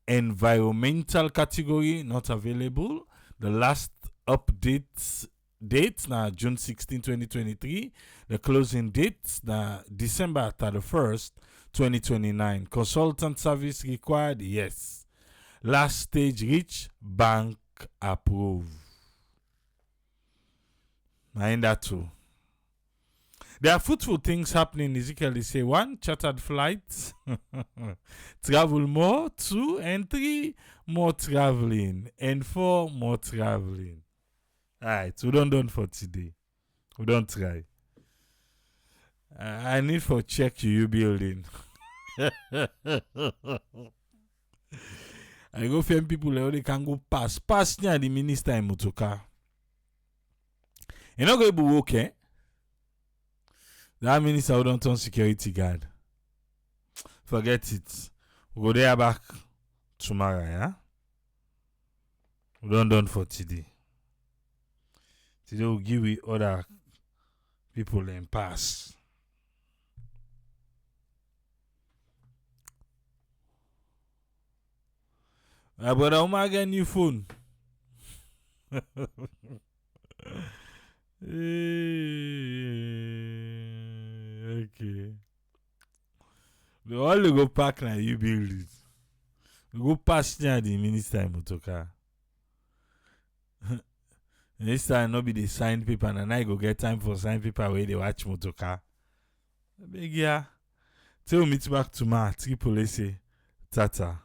S1: Environmental category not available. The last update date na June 16, 2023. The closing date na December 31st, 2029. Consultant service required, yes. Last stage reach, bank approve. And that too. There are fruitful things happening. Ezekiel, they say 1, chartered flights, travel more, 2 and 3, more traveling, and 4, more traveling. Alright, we don't done for today. We don't try. I need for check Youyi building. I go find people where they can go pass near the minister in Motoka. You not going to be okay. That minister who don't turn security guard. Forget it. We go there back tomorrow, yeah? We don't done for today. Today we'll give we other people in pass. My brother, I'm going to get a new phone. Okay. The all they go park now, you build it. We go pass near the minister in Motoka. Next time, no be the sign paper, and I go get time for sign paper where they watch Motoka. Big yeah. Till we meet back tomorrow, Triple A say, Tata.